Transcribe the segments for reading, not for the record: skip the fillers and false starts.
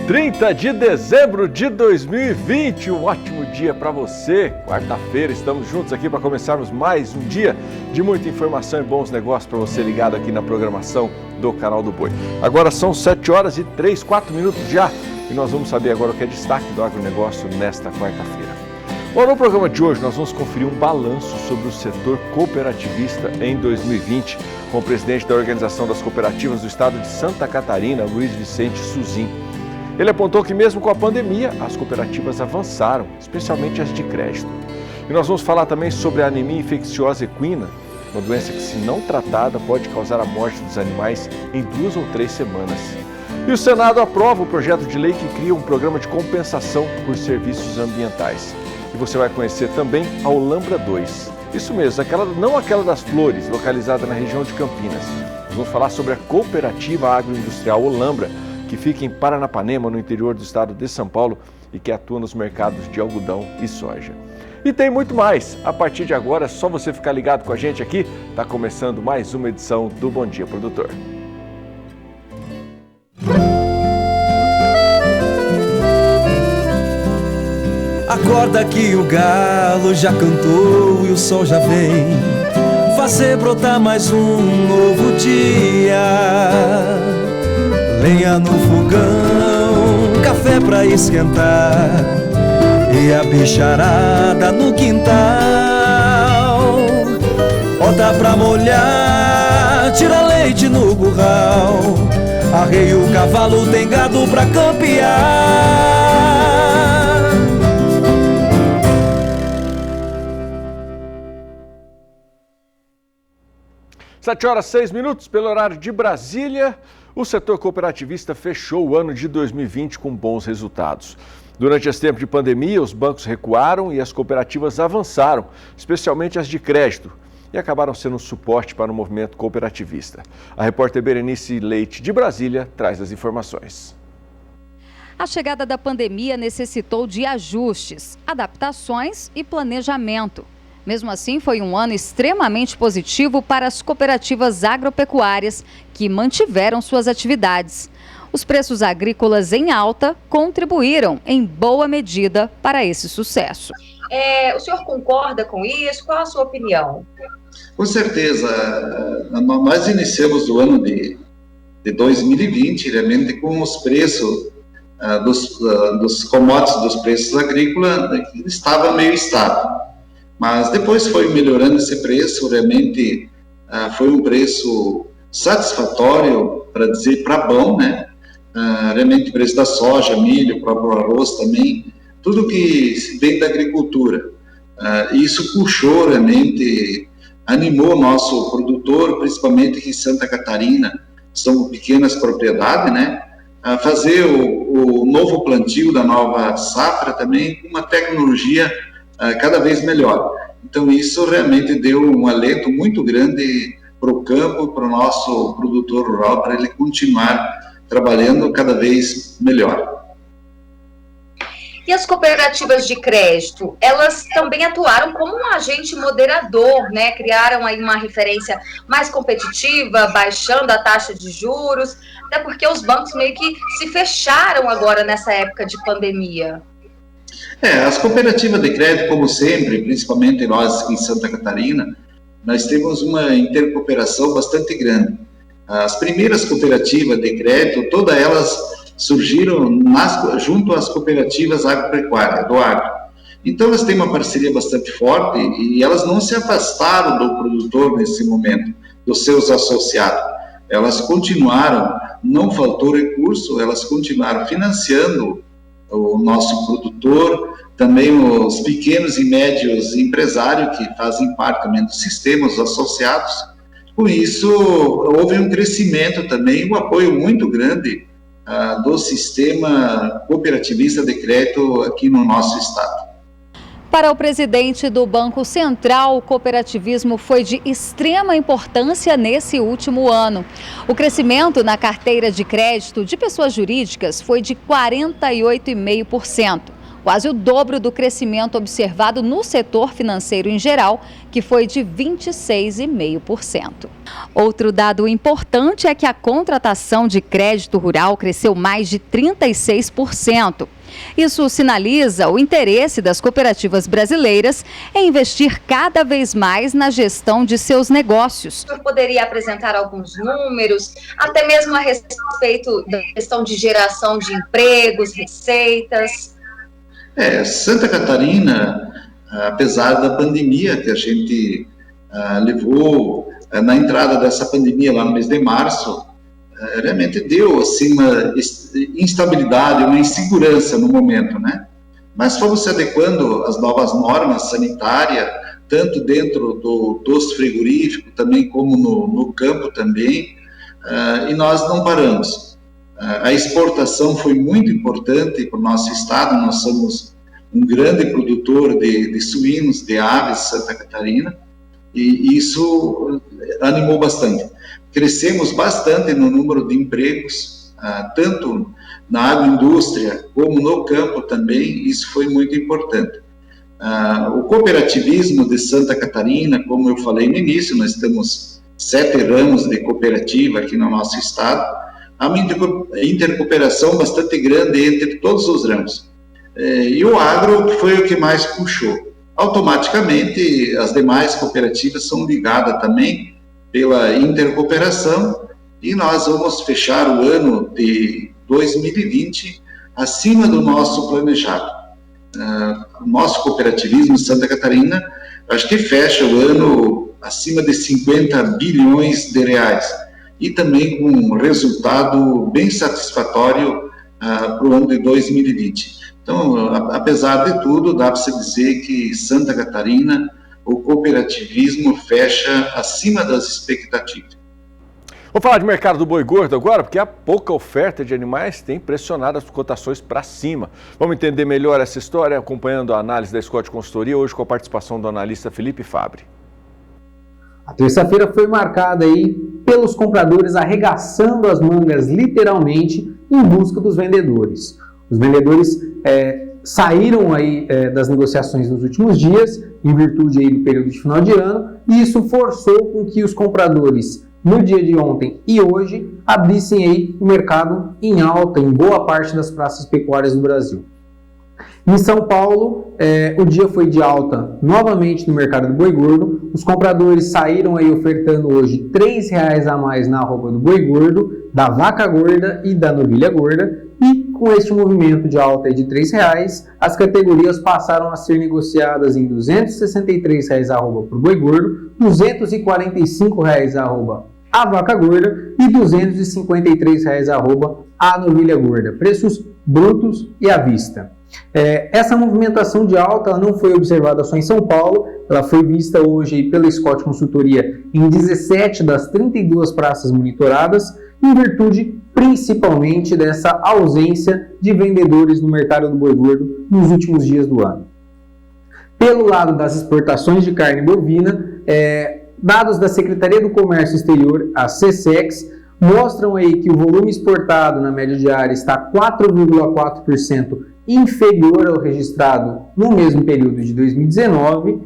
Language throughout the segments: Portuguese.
30 de dezembro de 2020, um ótimo dia para você. Quarta-feira, estamos juntos aqui para começarmos mais um dia de muita informação e bons negócios para você ligado aqui na programação do Canal do Boi. Agora são 7 horas e 4 minutos já e nós vamos saber agora o que é destaque do agronegócio nesta quarta-feira. Bom, no programa de hoje nós vamos conferir um balanço sobre o setor cooperativista em 2020 com o presidente da Organização das Cooperativas do Estado de Santa Catarina, Luiz Vicente Suzin. Ele apontou que mesmo com a pandemia, as cooperativas avançaram, especialmente as de crédito. E nós vamos falar também sobre a anemia infecciosa equina, uma doença que, se não tratada, pode causar a morte dos animais em 2 ou 3 semanas. E o Senado aprova o projeto de lei que cria um programa de compensação por serviços ambientais. E você vai conhecer também a Olambra 2. Isso mesmo, não aquela das flores, localizada na região de Campinas. Nós vamos falar sobre a cooperativa agroindustrial Olambra, que fica em Paranapanema, no interior do estado de São Paulo e que atua nos mercados de algodão e soja. E tem muito mais. A partir de agora, é só você ficar ligado com a gente aqui. Está começando mais uma edição do Bom Dia Produtor. Acorda que o galo já cantou e o sol já vem fazer brotar mais um novo dia. Lenha no fogão, café pra esquentar e a bicharada no quintal. Horta pra molhar, tira leite no curral. Arreia o cavalo, tem gado pra campear. 7 horas 6 minutos pelo horário de Brasília. O setor cooperativista fechou o ano de 2020 com bons resultados. Durante esse tempo de pandemia, os bancos recuaram e as cooperativas avançaram, especialmente as de crédito, e acabaram sendo um suporte para o movimento cooperativista. A repórter Berenice Leite, de Brasília, traz as informações. A chegada da pandemia necessitou de ajustes, adaptações e planejamento. Mesmo assim, foi um ano extremamente positivo para as cooperativas agropecuárias que mantiveram suas atividades. Os preços agrícolas em alta contribuíram em boa medida para esse sucesso. O senhor concorda com isso? Qual a sua opinião? Com certeza. Nós iniciamos o ano de 2020 realmente com os preços dos commodities, dos preços agrícolas, que estava meio estável. Mas depois foi melhorando esse preço, realmente foi um preço satisfatório, para dizer, para bom, né? Realmente o preço da soja, milho, o próprio arroz também, tudo que vem da agricultura. Isso puxou realmente, animou o nosso produtor, principalmente aqui em Santa Catarina, são pequenas propriedades, né? A fazer o novo plantio da nova safra também com uma tecnologia cada vez melhor. Então isso realmente deu um alento muito grande para o campo, para o nosso produtor rural, para ele continuar trabalhando cada vez melhor. E as cooperativas de crédito, elas também atuaram como um agente moderador, né? Criaram aí uma referência mais competitiva, baixando a taxa de juros, até porque os bancos meio que se fecharam agora nessa época de pandemia. As cooperativas de crédito, como sempre, principalmente nós aqui em Santa Catarina, nós temos uma intercooperação bastante grande. As primeiras cooperativas de crédito, todas elas surgiram junto às cooperativas agropecuárias, do agro. Então, elas têm uma parceria bastante forte e elas não se afastaram do produtor nesse momento, dos seus associados. Elas continuaram, não faltou recurso, elas continuaram financiando o nosso produtor, também os pequenos e médios empresários que fazem parte também dos sistemas associados. Com isso, houve um crescimento também, um apoio muito grande do sistema cooperativista de crédito aqui no nosso estado. Para o presidente do Banco Central, o cooperativismo foi de extrema importância nesse último ano. O crescimento na carteira de crédito de pessoas jurídicas foi de 48,5%. quase o dobro do crescimento observado no setor financeiro em geral, que foi de 26,5%. Outro dado importante é que a contratação de crédito rural cresceu mais de 36%. Isso sinaliza o interesse das cooperativas brasileiras em investir cada vez mais na gestão de seus negócios. Eu poderia apresentar alguns números, até mesmo a respeito da questão de geração de empregos, receitas? Santa Catarina, apesar da pandemia que a gente levou na entrada dessa pandemia lá no mês de março, realmente deu assim uma instabilidade, uma insegurança no momento, né? Mas fomos se adequando às novas normas sanitárias, tanto dentro dos frigoríficos, também como no campo também, e nós não paramos. A exportação foi muito importante para o nosso estado, nós somos um grande produtor de suínos, de aves, Santa Catarina, e isso animou bastante. Crescemos bastante no número de empregos, tanto na agroindústria como no campo também, isso foi muito importante. O cooperativismo de Santa Catarina, como eu falei no início, nós temos 7 ramos de cooperativa aqui no nosso estado, há uma intercooperação bastante grande entre todos os ramos. E o agro foi o que mais puxou. Automaticamente, as demais cooperativas são ligadas também pela intercooperação e nós vamos fechar o ano de 2020 acima do nosso planejado. O nosso cooperativismo em Santa Catarina, acho que fecha o ano acima de 50 bilhões de reais e também com um resultado bem satisfatório para o ano de 2020. Então, apesar de tudo, dá para se dizer que Santa Catarina, o cooperativismo fecha acima das expectativas. Vamos falar de mercado do boi gordo agora, porque a pouca oferta de animais tem pressionado as cotações para cima. Vamos entender melhor essa história acompanhando a análise da Scott Consultoria, hoje com a participação do analista Felipe Fabre. A terça-feira foi marcada aí pelos compradores arregaçando as mangas literalmente em busca dos vendedores. Os vendedores saíram aí das negociações nos últimos dias, em virtude aí do período de final de ano, e isso forçou com que os compradores, no dia de ontem e hoje, abrissem aí o mercado em alta em boa parte das praças pecuárias do Brasil. Em São Paulo, o dia foi de alta novamente no mercado do boi gordo. Os compradores saíram aí ofertando hoje R$ 3,00 a mais na arroba do boi gordo, da vaca gorda e da novilha gorda. E com este movimento de alta de R$ 3,00, as categorias passaram a ser negociadas em R$ 263,00 a arroba para o boi gordo, R$ 245,00 a arroba a vaca gorda e R$ 253,00 a arroba a novilha gorda. Preços brutos e à vista. Essa movimentação de alta ela não foi observada só em São Paulo, ela foi vista hoje pela Scott Consultoria em 17 das 32 praças monitoradas, em virtude principalmente dessa ausência de vendedores no mercado do boi gordo nos últimos dias do ano. Pelo lado das exportações de carne bovina, dados da Secretaria do Comércio Exterior, a SECEX, mostram aí que o volume exportado na média diária está 4,4% inferior ao registrado no mesmo período de 2019,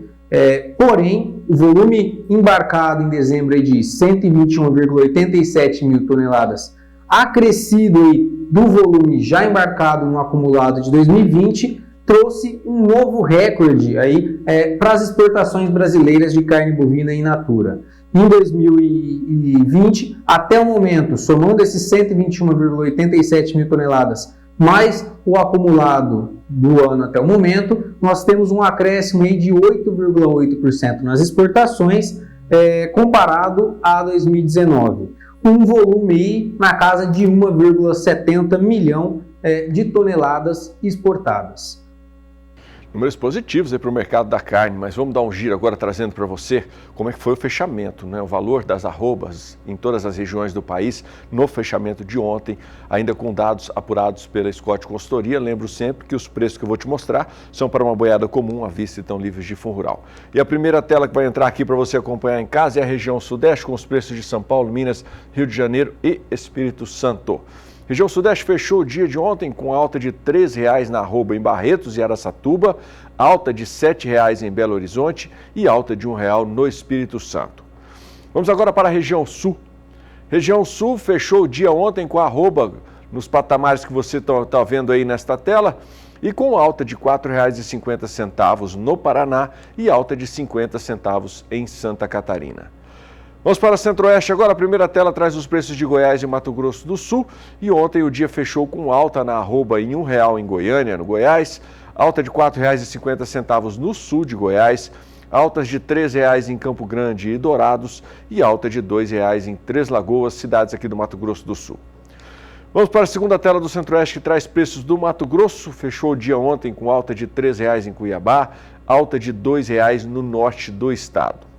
porém, o volume embarcado em dezembro de 121,87 mil toneladas, acrescido aí do volume já embarcado no acumulado de 2020, trouxe um novo recorde aí para as exportações brasileiras de carne bovina in natura. Em 2020, até o momento, somando esses 121,87 mil toneladas, mais o acumulado do ano até o momento, nós temos um acréscimo aí de 8,8% nas exportações, comparado a 2019. Um volume aí na casa de 1,70 milhão de toneladas exportadas. Números positivos aí para o mercado da carne, mas vamos dar um giro agora trazendo para você como é que foi o fechamento, né? O valor das arrobas em todas as regiões do país no fechamento de ontem, ainda com dados apurados pela Scott Consultoria. Lembro sempre que os preços que eu vou te mostrar são para uma boiada comum, à vista e estão livres de fundo rural. E a primeira tela que vai entrar aqui para você acompanhar em casa é a região sudeste, com os preços de São Paulo, Minas, Rio de Janeiro e Espírito Santo. Região Sudeste fechou o dia de ontem com alta de R$ 3,00 na arroba em Barretos e Araçatuba, alta de R$ 7,00 em Belo Horizonte e alta de R$ 1,00 no Espírito Santo. Vamos agora para a região Sul. Região Sul fechou o dia ontem com a arroba nos patamares que você está vendo aí nesta tela e com alta de R$ 4,50 no Paraná e alta de 50 centavos em Santa Catarina. Vamos para o Centro-Oeste agora. A primeira tela traz os preços de Goiás e Mato Grosso do Sul. E ontem o dia fechou com alta na arroba em R$ 1,00 em Goiânia, no Goiás, alta de R$ 4,50 no sul de Goiás, altas de R$ 3,00 em Campo Grande e Dourados e alta de R$ 2,00 em Três Lagoas, cidades aqui do Mato Grosso do Sul. Vamos para a segunda tela do Centro-Oeste que traz preços do Mato Grosso. Fechou o dia ontem com alta de R$ 3,00 em Cuiabá, alta de R$ 2,00 no norte do estado.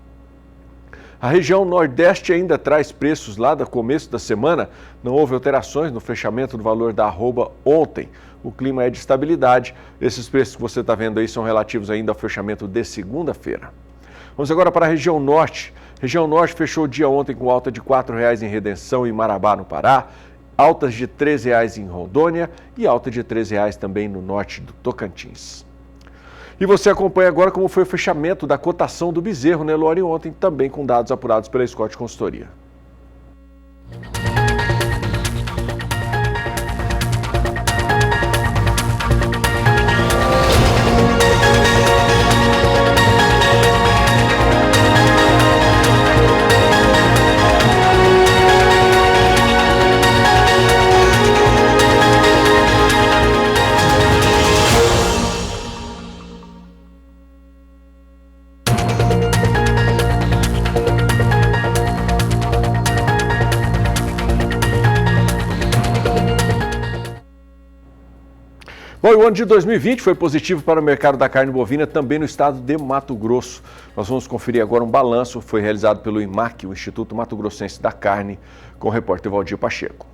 A região Nordeste ainda traz preços lá do começo da semana. Não houve alterações no fechamento do valor da arroba ontem. O clima é de estabilidade. Esses preços que você está vendo aí são relativos ainda ao fechamento de segunda-feira. Vamos agora para a região Norte. A região Norte fechou o dia ontem com alta de R$ 4,00 em Redenção e Marabá, no Pará, altas de R$ 13,00 em Rondônia e alta de R$ 13,00 também no norte do Tocantins. E você acompanha agora como foi o fechamento da cotação do bezerro Nelore ontem, também com dados apurados pela Scott Consultoria. Bom, o ano de 2020 foi positivo para o mercado da carne bovina também no estado de Mato Grosso. Nós vamos conferir agora um balanço, foi realizado pelo IMAC, o Instituto Mato Grossense da Carne, com o repórter Valdir Pacheco.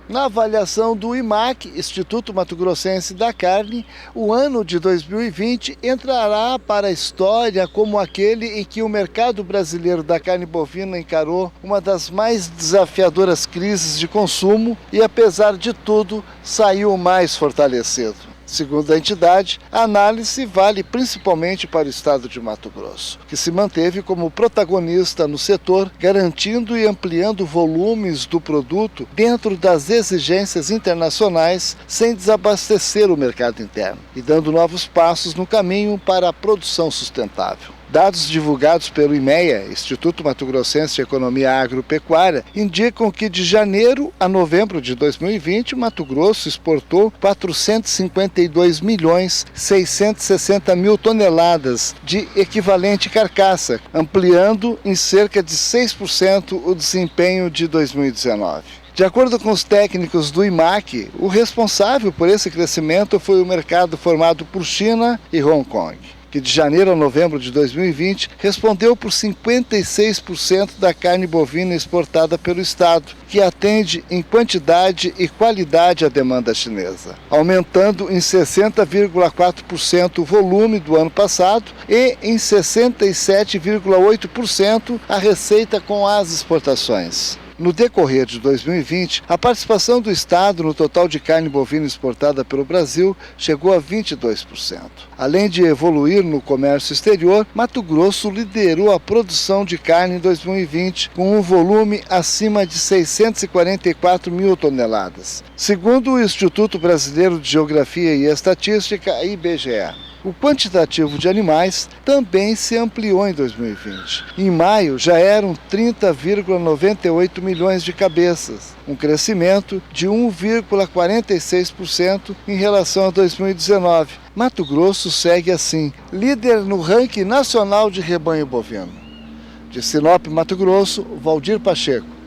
Na avaliação do IMAC, Instituto Mato Grossense da Carne, o ano de 2020 entrará para a história como aquele em que o mercado brasileiro da carne bovina encarou uma das mais desafiadoras crises de consumo e, apesar de tudo, saiu mais fortalecido. Segundo a entidade, a análise vale principalmente para o estado de Mato Grosso, que se manteve como protagonista no setor, garantindo e ampliando volumes do produto dentro das exigências internacionais, sem desabastecer o mercado interno e dando novos passos no caminho para a produção sustentável. Dados divulgados pelo IMEA, Instituto Mato Grossense de Economia Agropecuária, indicam que de janeiro a novembro de 2020, Mato Grosso exportou 452.660.000 toneladas de equivalente carcaça, ampliando em cerca de 6% o desempenho de 2019. De acordo com os técnicos do IMAC, o responsável por esse crescimento foi o mercado formado por China e Hong Kong, que de janeiro a novembro de 2020 respondeu por 56% da carne bovina exportada pelo estado, que atende em quantidade e qualidade à demanda chinesa, aumentando em 60,4% o volume do ano passado e em 67,8% a receita com as exportações. No decorrer de 2020, a participação do estado no total de carne bovina exportada pelo Brasil chegou a 22%. Além de evoluir no comércio exterior, Mato Grosso liderou a produção de carne em 2020, com um volume acima de 644.000 toneladas, segundo o Instituto Brasileiro de Geografia e Estatística, IBGE. O quantitativo de animais também se ampliou em 2020. Em maio, já eram 30,98 milhões de cabeças, um crescimento de 1,46% em relação a 2019. Mato Grosso segue assim, líder no ranking nacional de rebanho bovino. De Sinop, Mato Grosso, Valdir Pacheco.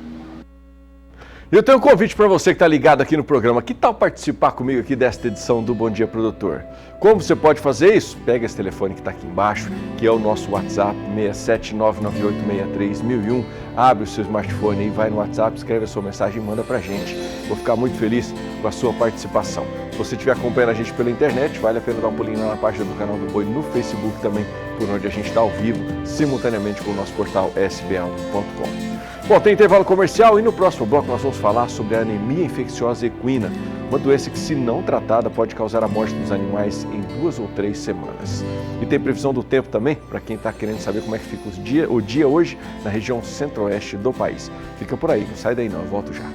E eu tenho um convite para você que está ligado aqui no programa. Que tal participar comigo aqui desta edição do Bom Dia Produtor? Como você pode fazer isso? Pega esse telefone que está aqui embaixo, que é o nosso WhatsApp, 67998631001. Abre o seu smartphone e vai no WhatsApp, escreve a sua mensagem e manda para a gente. Vou ficar muito feliz com a sua participação. Se você estiver acompanhando a gente pela internet, vale a pena dar um pulinho lá na página do canal do Boi, no Facebook também, por onde a gente está ao vivo, simultaneamente com o nosso portal sba1.com. Bom, tem intervalo comercial e no próximo bloco nós vamos falar sobre a anemia infecciosa equina, uma doença que, se não tratada, pode causar a morte dos animais em 2 ou 3 semanas. E tem previsão do tempo também, para quem está querendo saber como é que fica o dia hoje na região centro-oeste do país. Fica por aí, não sai daí não, eu volto já.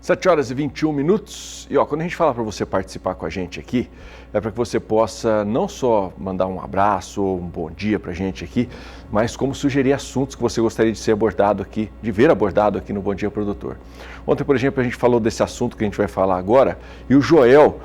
7h21. E quando a gente fala para você participar com a gente aqui, é para que você possa não só mandar um abraço ou um bom dia para a gente aqui, mas como sugerir assuntos que você gostaria de ser abordado aqui, de ver abordado aqui no Bom Dia Produtor. Ontem, por exemplo, a gente falou desse assunto que a gente vai falar agora, e o Joel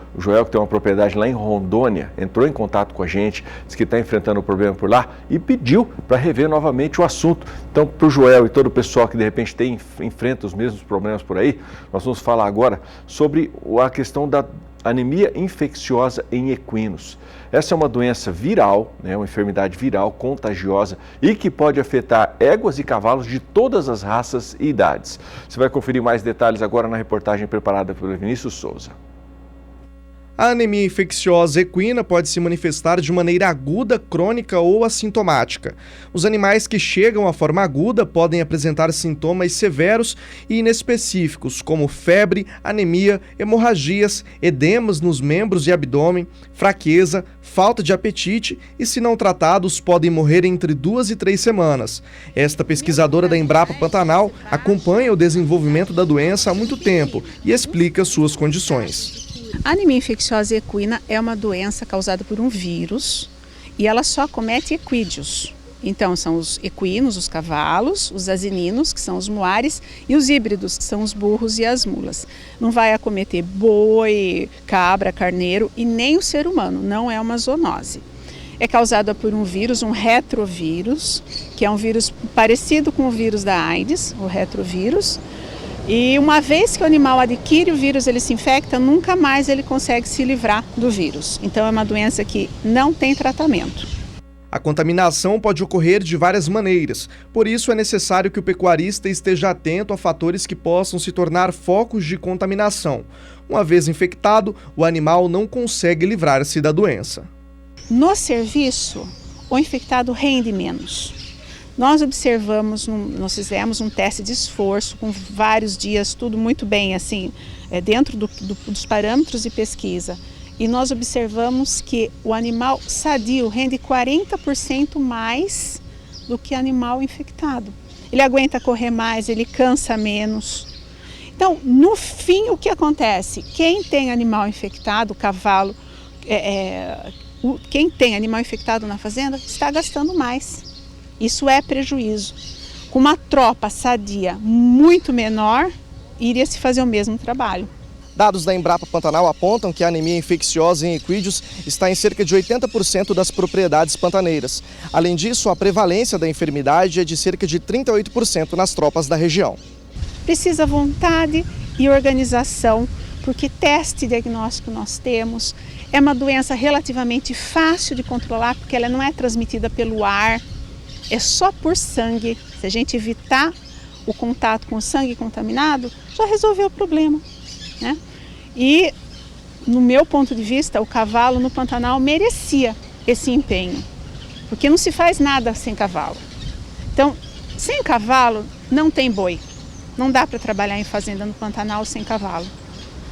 que tem uma propriedade lá em Rondônia, entrou em contato com a gente, disse que está enfrentando um problema por lá e pediu para rever novamente o assunto. Então, para o Joel e todo o pessoal que de repente enfrenta os mesmos problemas por aí, nós vamos falar agora sobre a questão da anemia infecciosa em equinos. Essa é uma doença viral, uma enfermidade viral contagiosa e que pode afetar éguas e cavalos de todas as raças e idades. Você vai conferir mais detalhes agora na reportagem preparada pelo Vinícius Souza. A anemia infecciosa equina pode se manifestar de maneira aguda, crônica ou assintomática. Os animais que chegam à forma aguda podem apresentar sintomas severos e inespecíficos, como febre, anemia, hemorragias, edemas nos membros e abdômen, fraqueza, falta de apetite e, se não tratados, podem morrer entre 2 e 3 semanas. Esta pesquisadora da Embrapa Pantanal acompanha o desenvolvimento da doença há muito tempo e explica suas condições. A anemia infecciosa equina é uma doença causada por um vírus e ela só acomete equídeos. Então são os equinos, os cavalos, os asininos, que são os moares, e os híbridos, que são os burros e as mulas. Não vai acometer boi, cabra, carneiro e nem o ser humano, não é uma zoonose. É causada por um vírus, um retrovírus, que é um vírus parecido com o vírus da AIDS, o retrovírus. E uma vez que o animal adquire o vírus, ele se infecta, nunca mais ele consegue se livrar do vírus. Então é uma doença que não tem tratamento. A contaminação pode ocorrer de várias maneiras, por isso é necessário que o pecuarista esteja atento a fatores que possam se tornar focos de contaminação. Uma vez infectado, o animal não consegue livrar-se da doença. No serviço, o infectado rende menos. Nós fizemos um teste de esforço com vários dias, tudo muito bem, assim, dentro dos parâmetros de pesquisa. E nós observamos que o animal sadio rende 40% mais do que animal infectado. Ele aguenta correr mais, ele cansa menos. Então, no fim, o que acontece? Quem tem animal infectado, cavalo, quem tem animal infectado na fazenda, está gastando mais. Isso é prejuízo. Com uma tropa sadia muito menor, iria se fazer o mesmo trabalho. Dados da Embrapa Pantanal apontam que a anemia infecciosa em equídeos está em cerca de 80% das propriedades pantaneiras. Além disso, a prevalência da enfermidade é de cerca de 38% nas tropas da região. Precisa vontade e organização, porque teste diagnóstico nós temos. É uma doença relativamente fácil de controlar, porque ela não é transmitida pelo ar. É só por sangue. Se a gente evitar o contato com o sangue contaminado, já resolveu o problema, né? E, no meu ponto de vista, o cavalo no Pantanal merecia esse empenho, porque não se faz nada sem cavalo. Então, sem cavalo, não tem boi. Não dá para trabalhar em fazenda no Pantanal sem cavalo.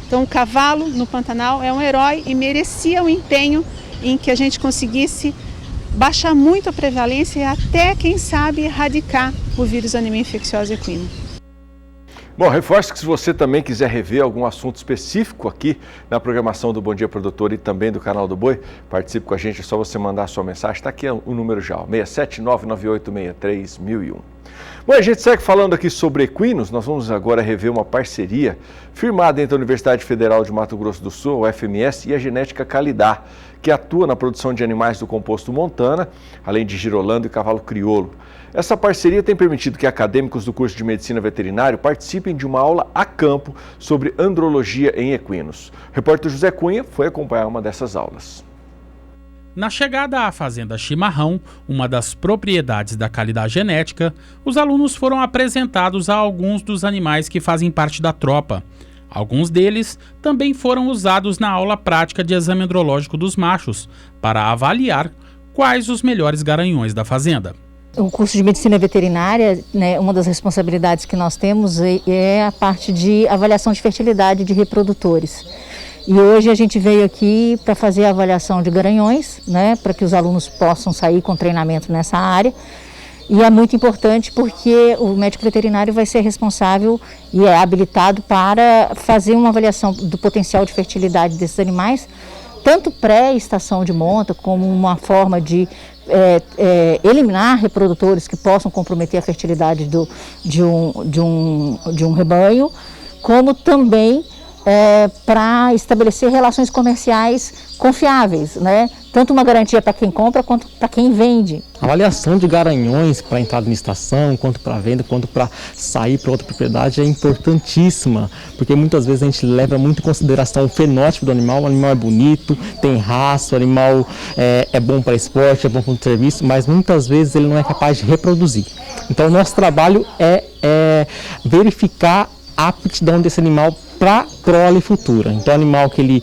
Então, o cavalo no Pantanal é um herói e merecia o empenho em que a gente conseguisse baixar muito a prevalência e até, quem sabe, erradicar o vírus anemia infecciosa equina. Bom, reforço que se você também quiser rever algum assunto específico aqui na programação do Bom Dia Produtor e também do canal do Boi, participe com a gente, é só você mandar a sua mensagem, está aqui o número já, 67998631001. Bom, a gente segue falando aqui sobre equinos, nós vamos agora rever uma parceria firmada entre a Universidade Federal de Mato Grosso do Sul, a UFMS, e a Genética Calidar, que atua na produção de animais do composto Montana, além de girolando e cavalo crioulo. Essa parceria tem permitido que acadêmicos do curso de Medicina Veterinário participem de uma aula a campo sobre andrologia em equinos. O repórter José Cunha foi acompanhar uma dessas aulas. Na chegada à Fazenda Chimarrão, uma das propriedades da Qualidade Genética, os alunos foram apresentados a alguns dos animais que fazem parte da tropa. Alguns deles também foram usados na aula prática de exame andrológico dos machos, para avaliar quais os melhores garanhões da fazenda. O curso de medicina veterinária, né, uma das responsabilidades que nós temos é a parte de avaliação de fertilidade de reprodutores. E hoje a gente veio aqui para fazer a avaliação de garanhões, né, para que os alunos possam sair com treinamento nessa área. E é muito importante porque o médico veterinário vai ser responsável e é habilitado para fazer uma avaliação do potencial de fertilidade desses animais, tanto pré-estação de monta, como uma forma de eliminar reprodutores que possam comprometer a fertilidade de um rebanho, como também para estabelecer relações comerciais confiáveis, né? Tanto uma garantia para quem compra quanto para quem vende. A avaliação de garanhões para entrada em estação, quanto para venda, quanto para sair para outra propriedade é importantíssima, porque muitas vezes a gente leva muito em consideração o fenótipo do animal. O animal é bonito, tem raça, o animal é bom para esporte, é bom para o serviço, mas muitas vezes ele não é capaz de reproduzir. Então o nosso trabalho é verificar a aptidão desse animal para prole futura. Então, animal que ele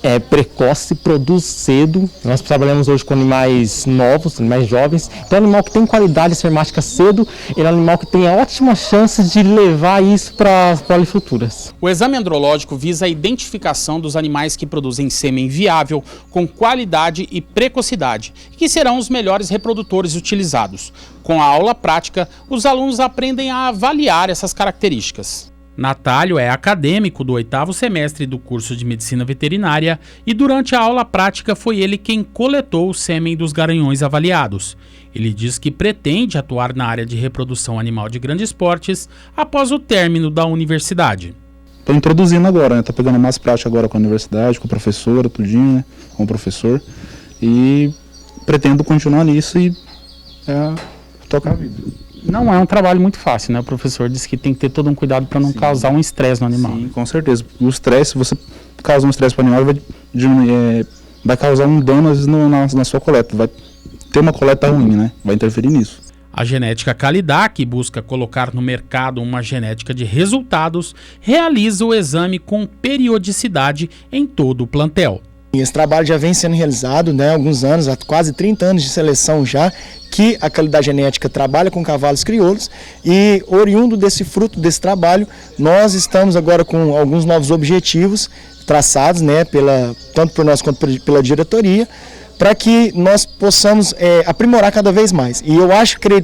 é precoce, produz cedo. Nós trabalhamos hoje com animais novos, animais jovens. Então, animal que tem qualidade espermática cedo, ele é um animal que tem ótimas chances de levar isso para as prole futuras. O exame andrológico visa a identificação dos animais que produzem sêmen viável, com qualidade e precocidade, que serão os melhores reprodutores utilizados. Com a aula prática, os alunos aprendem a avaliar essas características. Natálio é acadêmico do 8º semestre do curso de Medicina Veterinária e durante a aula prática foi ele quem coletou o sêmen dos garanhões avaliados. Ele diz que pretende atuar na área de reprodução animal de grandes portes após o término da universidade. Estou introduzindo agora, né? Estou pegando mais prática agora com a universidade, com a professora, tudinho, né? Com o professor, e pretendo continuar nisso e tocar a vida. Não é um trabalho muito fácil, né? O professor disse que tem que ter todo um cuidado para não causar um estresse no animal. Sim, com certeza. O estresse, se você causar um estresse para o animal, vai causar um dano às vezes na sua coleta. Vai ter uma coleta ruim, né? Vai interferir nisso. A genética Qualidá, que busca colocar no mercado uma genética de resultados, realiza o exame com periodicidade em todo o plantel. Esse trabalho já vem sendo realizado, né, há alguns anos, há quase 30 anos de seleção já, que a Qualidade Genética trabalha com cavalos crioulos e, oriundo desse fruto desse trabalho, nós estamos agora com alguns novos objetivos traçados, né, tanto por nós quanto pela diretoria, para que nós possamos aprimorar cada vez mais. E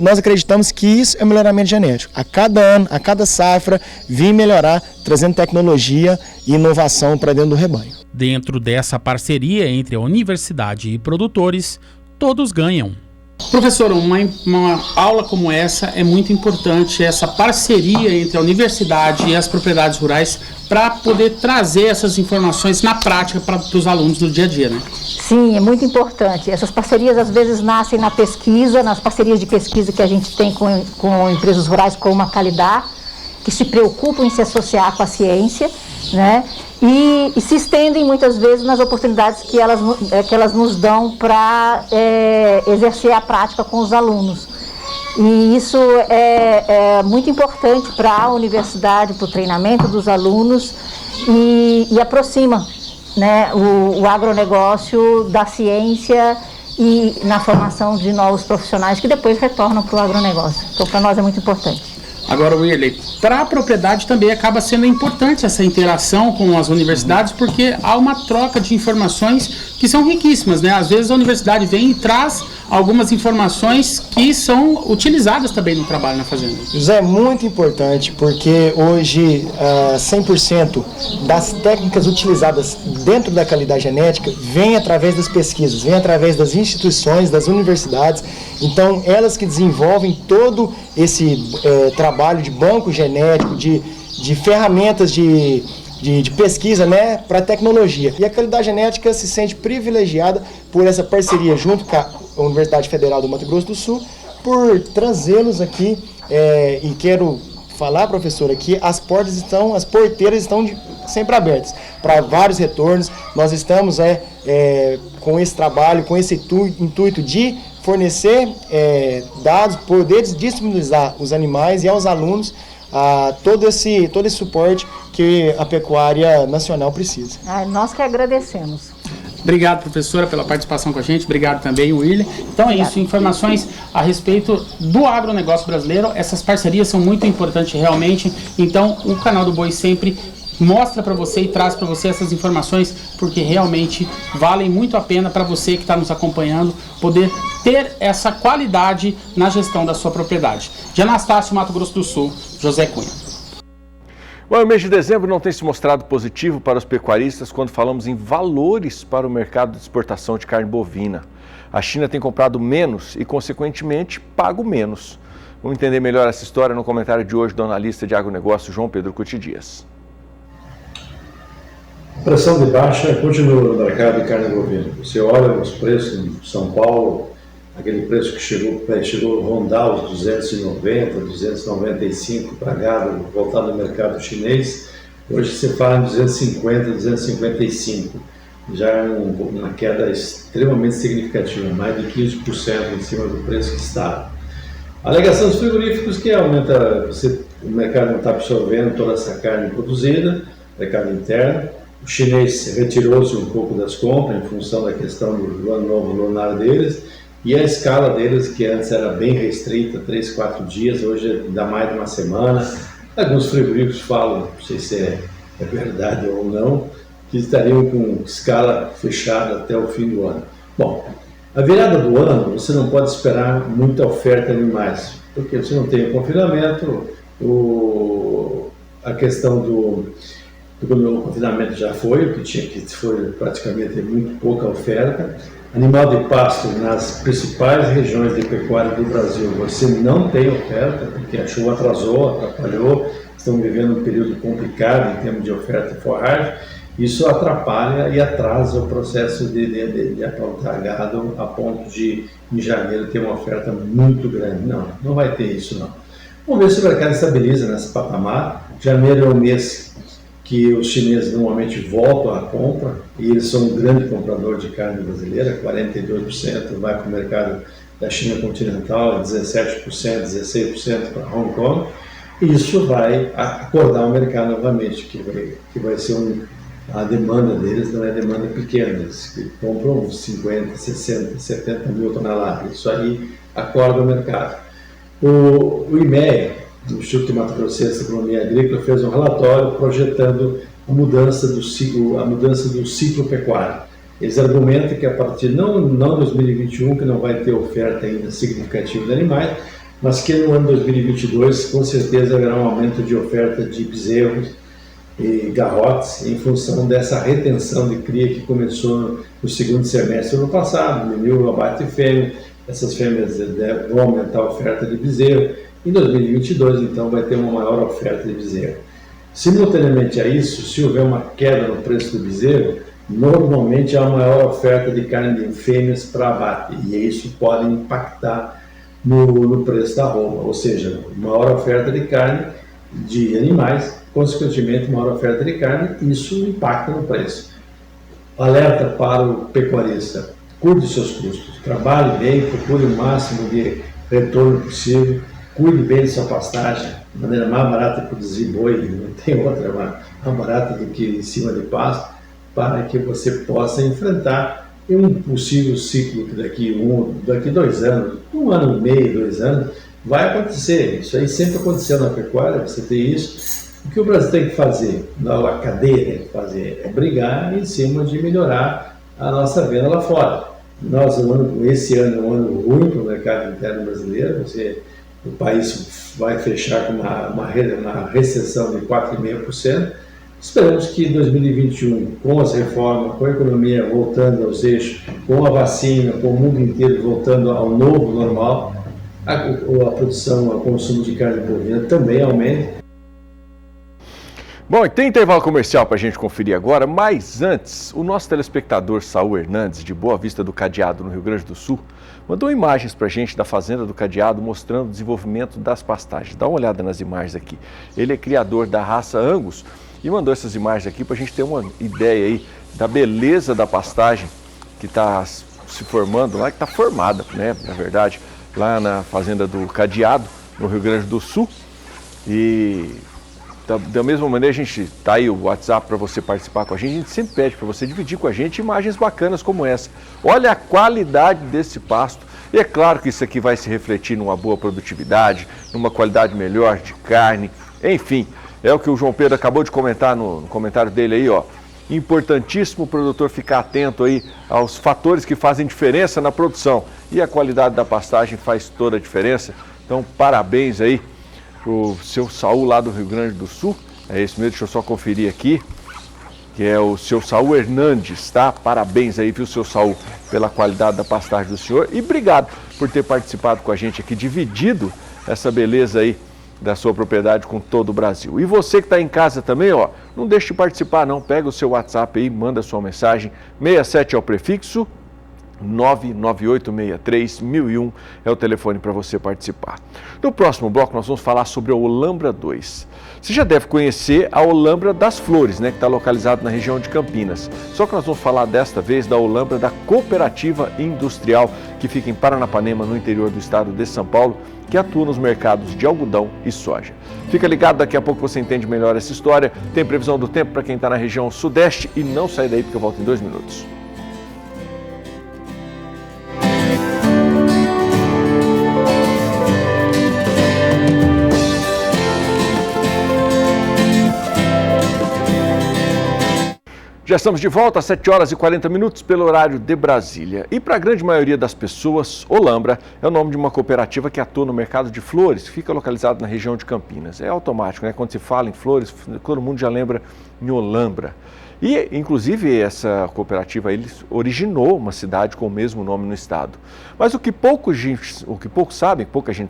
nós acreditamos que isso é melhoramento genético. A cada ano, a cada safra, vir melhorar, trazendo tecnologia e inovação para dentro do rebanho. Dentro dessa parceria entre a universidade e produtores, todos ganham. Professor, uma aula como essa é muito importante, essa parceria entre a universidade e as propriedades rurais para poder trazer essas informações na prática para os alunos do dia a dia, né? Sim, é muito importante. Essas parcerias às vezes nascem na pesquisa, nas parcerias de pesquisa que a gente tem com empresas rurais como a Qualidá, que se preocupam em se associar com a ciência, né? E se estendem muitas vezes nas oportunidades que elas nos dão para exercer a prática com os alunos. E isso é muito importante para a universidade, para o treinamento dos alunos e aproxima, né, o agronegócio da ciência e na formação de novos profissionais que depois retornam para o agronegócio. Então, para nós é muito importante. Agora, Willy, para a propriedade também acaba sendo importante essa interação com as universidades, porque há uma troca de informações que são riquíssimas, né? Às vezes a universidade vem e traz algumas informações que são utilizadas também no trabalho na fazenda. Isso é muito importante, porque hoje 100% das técnicas utilizadas dentro da Qualidade Genética vem através das pesquisas, vem através das instituições, das universidades. Então, elas que desenvolvem todo esse trabalho de banco genético, de ferramentas de pesquisa, né, para tecnologia. E a Qualidade Genética se sente privilegiada por essa parceria junto com a Universidade Federal do Mato Grosso do Sul, por trazê-los aqui, e quero falar, professora, que as porteiras estão sempre abertas. para vários retornos. Nós estamos com esse trabalho, com esse intuito de fornecer dados, poder disponibilizar os animais e aos alunos todo esse suporte que a pecuária nacional precisa. Nós que agradecemos. Obrigado, professora, pela participação com a gente. Obrigado também, William. Então é isso, informações a respeito do agronegócio brasileiro. Essas parcerias são muito importantes realmente. Então o canal do Boi sempre mostra para você e traz para você essas informações, porque realmente valem muito a pena para você que está nos acompanhando poder ter essa qualidade na gestão da sua propriedade. De Anastácio, Mato Grosso do Sul, José Cunha. Bom, o mês de dezembro não tem se mostrado positivo para os pecuaristas quando falamos em valores para o mercado de exportação de carne bovina. A China tem comprado menos e, consequentemente, pago menos. Vamos entender melhor essa história no comentário de hoje do analista de agronegócio João Pedro Cuti Dias. A pressão de baixa continua no mercado de carne bovina. Você olha os preços em São Paulo, aquele preço que chegou a rondar os 290, 295 para gado voltado no mercado chinês. Hoje se fala em 250, 255. Já é uma queda extremamente significativa, mais de 15% em cima do preço que estava. A alegação dos frigoríficos que aumenta, o mercado não está absorvendo toda essa carne produzida, mercado interno. O chinês retirou-se um pouco das compras em função da questão do ano novo lunar deles. E a escala deles, que antes era bem restrita, 3, 4 dias, hoje dá mais de uma semana. Alguns frigoríficos falam, não sei se é verdade ou não, que estariam com escala fechada até o fim do ano. Bom, a virada do ano, você não pode esperar muita oferta de animais, porque você não tem o confinamento, a questão do confinamento já foi, o que tinha que foi praticamente muito pouca oferta. Animal de pasto nas principais regiões de pecuária do Brasil, você não tem oferta, porque a chuva atrasou, atrapalhou, estão vivendo um período complicado em termos de oferta e forragem. Isso atrapalha e atrasa o processo de aprontar gado a ponto de, em janeiro, ter uma oferta muito grande. Não vai ter isso não. Vamos ver se o mercado estabiliza nesse patamar. Janeiro é o mês que os chineses normalmente voltam à compra, e eles são um grande comprador de carne brasileira, 42% vai para o mercado da China continental, 17%, 16% para Hong Kong, e isso vai acordar o mercado novamente, que vai ser a demanda deles não é demanda pequena, eles compram uns 50, 60, 70 mil toneladas, isso aí acorda o mercado. O IMEA, o Instituto Mato Grossense de Economia Agrícola, fez um relatório projetando a mudança do ciclo pecuário. Eles argumentam que a partir, não 2021, que não vai ter oferta ainda significativa de animais, mas que no ano 2022, com certeza, haverá um aumento de oferta de bezerros e garrotes, em função dessa retenção de cria que começou no segundo semestre do ano passado, diminuiu o abate de fêmea, essas fêmeas vão aumentar a oferta de bezerro. Em 2022, então, vai ter uma maior oferta de bezerro. Simultaneamente a isso, se houver uma queda no preço do bezerro, normalmente há uma maior oferta de carne de fêmeas para abate, e isso pode impactar no preço da arroba, ou seja, maior oferta de carne de animais, consequentemente maior oferta de carne, isso impacta no preço. Alerta para o pecuarista: cuide seus custos, trabalhe bem, procure o máximo de retorno possível, cuide bem de sua pastagem. A maneira mais barata de produzir boi, não tem outra mais barata do que em cima de pasto, para que você possa enfrentar um possível ciclo que daqui 2 anos, 1 ano e meio, 2 anos, vai acontecer. Isso aí sempre aconteceu na pecuária, você tem isso. O que o Brasil tem que fazer, a cadeia tem que fazer, é brigar em cima de melhorar a nossa venda lá fora. Esse ano é um ano ruim para o mercado interno brasileiro, o país vai fechar com uma recessão de 4,5%. Esperamos que em 2021, com as reformas, com a economia voltando aos eixos, com a vacina, com o mundo inteiro voltando ao novo normal, a produção, o consumo de carne bovina também aumente. Bom, e tem intervalo comercial para a gente conferir agora, mas antes, o nosso telespectador Saul Hernandes, de Boa Vista do Cadeado, no Rio Grande do Sul, mandou imagens para a gente da Fazenda do Cadeado, mostrando o desenvolvimento das pastagens. Dá uma olhada nas imagens aqui. Ele é criador da raça Angus e mandou essas imagens aqui para a gente ter uma ideia aí da beleza da pastagem que está se formando lá, que está formada, né, na verdade, lá na fazenda do Cadeado, no Rio Grande do Sul. E da mesma maneira, a gente tá aí o WhatsApp para você participar com a gente sempre pede para você dividir com a gente imagens bacanas como essa. Olha a qualidade desse pasto. E é claro que isso aqui vai se refletir numa boa produtividade, numa qualidade melhor de carne, enfim, é o que o João Pedro acabou de comentar no comentário dele aí, ó. Importantíssimo o produtor ficar atento aí aos fatores que fazem diferença na produção. E a qualidade da pastagem faz toda a diferença. Então, parabéns aí pro seu Saul lá do Rio Grande do Sul. É isso mesmo, deixa eu só conferir aqui, que é o seu Saul Hernandes, tá? Parabéns aí, viu, seu Saul, pela qualidade da pastagem do senhor. E obrigado por ter participado com a gente aqui, dividido essa beleza aí da sua propriedade com todo o Brasil. E você que está em casa também, ó, não deixe de participar não, pega o seu WhatsApp aí, manda sua mensagem, 67 é o prefixo, 99863-1001 é o telefone para você participar. No próximo bloco nós vamos falar sobre a Olambra 2. Você já deve conhecer a Olambra das Flores, né, que está localizado na região de Campinas. Só que nós vamos falar desta vez da Olambra da Cooperativa Industrial, que fica em Paranapanema, no interior do estado de São Paulo, que atua nos mercados de algodão e soja. Fica ligado, daqui a pouco você entende melhor essa história. Tem previsão do tempo para quem está na região sudeste e não sai daí porque eu volto em 2 minutos. Já estamos de volta às 7 horas e 40 minutos pelo horário de Brasília. E para a grande maioria das pessoas, Olambra é o nome de uma cooperativa que atua no mercado de flores, que fica localizado na região de Campinas. É automático, né? Quando se fala em flores, todo mundo já lembra em Olambra. E, inclusive, essa cooperativa originou uma cidade com o mesmo nome no estado. Mas o que pouca gente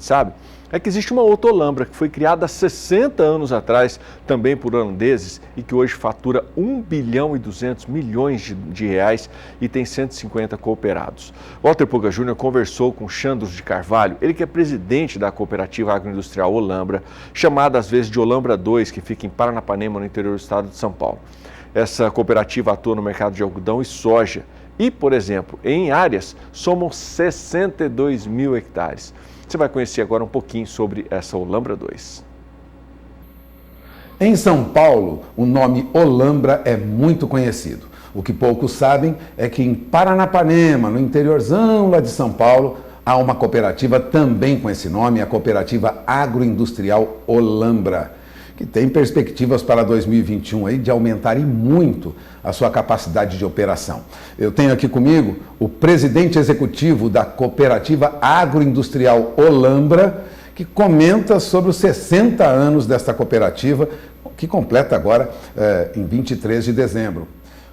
sabe, é que existe uma outra Olambra que foi criada há 60 anos atrás, também por holandeses, e que hoje fatura 1 bilhão e 200 milhões de reais e tem 150 cooperados. Walter Puga Júnior conversou com Xandros de Carvalho, ele que é presidente da cooperativa agroindustrial Olambra, chamada às vezes de Olambra 2, que fica em Paranapanema, no interior do estado de São Paulo. Essa cooperativa atua no mercado de algodão e soja e, por exemplo, em áreas, somam 62 mil hectares. Você vai conhecer agora um pouquinho sobre essa Olambra 2. Em São Paulo, o nome Olambra é muito conhecido. O que poucos sabem é que em Paranapanema, no interiorzão lá de São Paulo, há uma cooperativa também com esse nome, a Cooperativa Agroindustrial Olambra, que tem perspectivas para 2021 aí de aumentarem muito a sua capacidade de operação. Eu tenho aqui comigo o presidente executivo da Cooperativa Agroindustrial Olambra, que comenta sobre os 60 anos desta cooperativa, que completa agora em 23 de dezembro.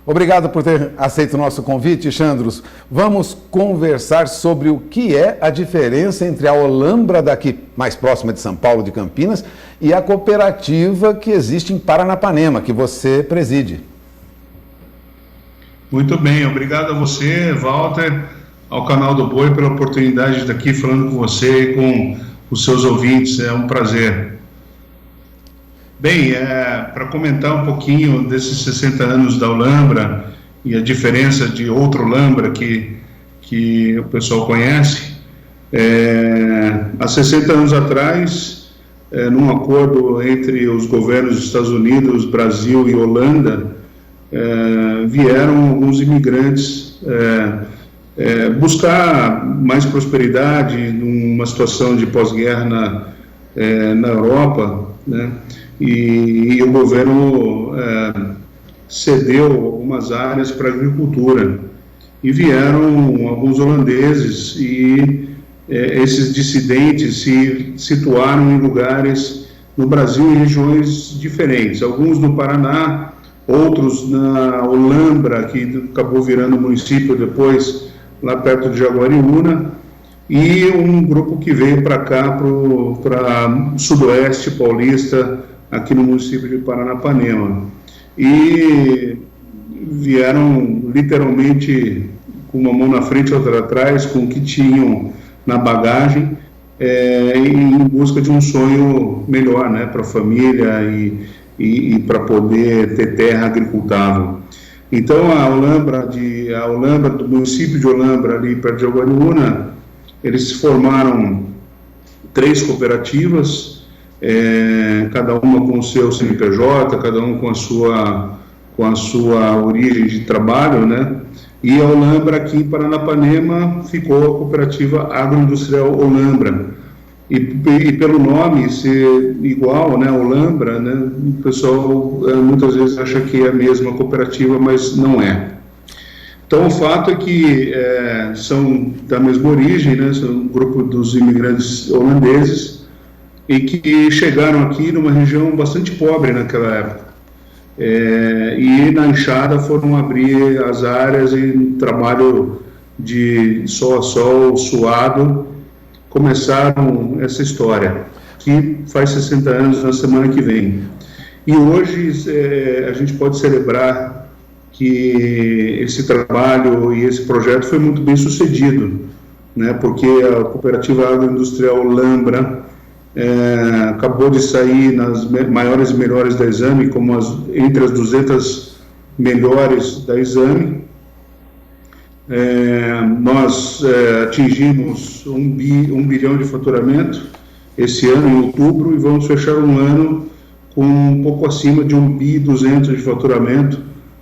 Obrigado por ter aceito o nosso convite, Xandros. Vamos conversar sobre o que é a diferença entre a Olambra daqui mais próxima de São Paulo, de Campinas, e a cooperativa que existe em Paranapanema, que você preside. Muito bem, obrigado a você, Walter, ao canal do Boi, pela oportunidade de estar aqui falando com você e com os seus ouvintes, é um prazer. Bem, para comentar um pouquinho desses 60 anos da Olambra e a diferença de outra Olambra que o pessoal conhece, há 60 anos atrás, num acordo entre os governos dos Estados Unidos, Brasil e Holanda, vieram alguns imigrantes buscar mais prosperidade numa situação de pós-guerra na Europa, né? E o governo cedeu algumas áreas para a agricultura e vieram alguns holandeses e esses dissidentes se situaram em lugares no Brasil, em regiões diferentes, alguns no Paraná, outros na Olambra, que acabou virando município depois, lá perto de Jaguariúna, e um grupo que veio para cá, para o sudoeste paulista, aqui no município de Paranapanema. E vieram literalmente com uma mão na frente e outra atrás, com o que tinham na bagagem, em busca de um sonho melhor, né, para a família e para poder ter terra agricultável. Então a Olambra do município de Olambra, ali perto de Jaguariúna, eles formaram 3 cooperativas, cada uma com o seu CNPJ, cada uma com a sua origem de trabalho, né? E a Olambra aqui em Paranapanema ficou a cooperativa agroindustrial Olambra. E pelo nome ser igual, né, Olambra, né, o pessoal muitas vezes acha que é a mesma cooperativa, mas não é. Então o fato é que são da mesma origem, né, são um grupo dos imigrantes holandeses e que chegaram aqui numa região bastante pobre naquela época. E na enxada foram abrir as áreas e trabalho de sol a sol, suado, começaram essa história, que faz 60 anos na semana que vem. E hoje a gente pode celebrar que esse trabalho e esse projeto foi muito bem sucedido, né, porque a cooperativa agroindustrial Olambra acabou de sair nas maiores e melhores da Exame, como entre as 200 melhores da Exame. Nós atingimos 1 bilhão de faturamento esse ano, em outubro, e vamos fechar um ano com um pouco acima de 1.200 de faturamento,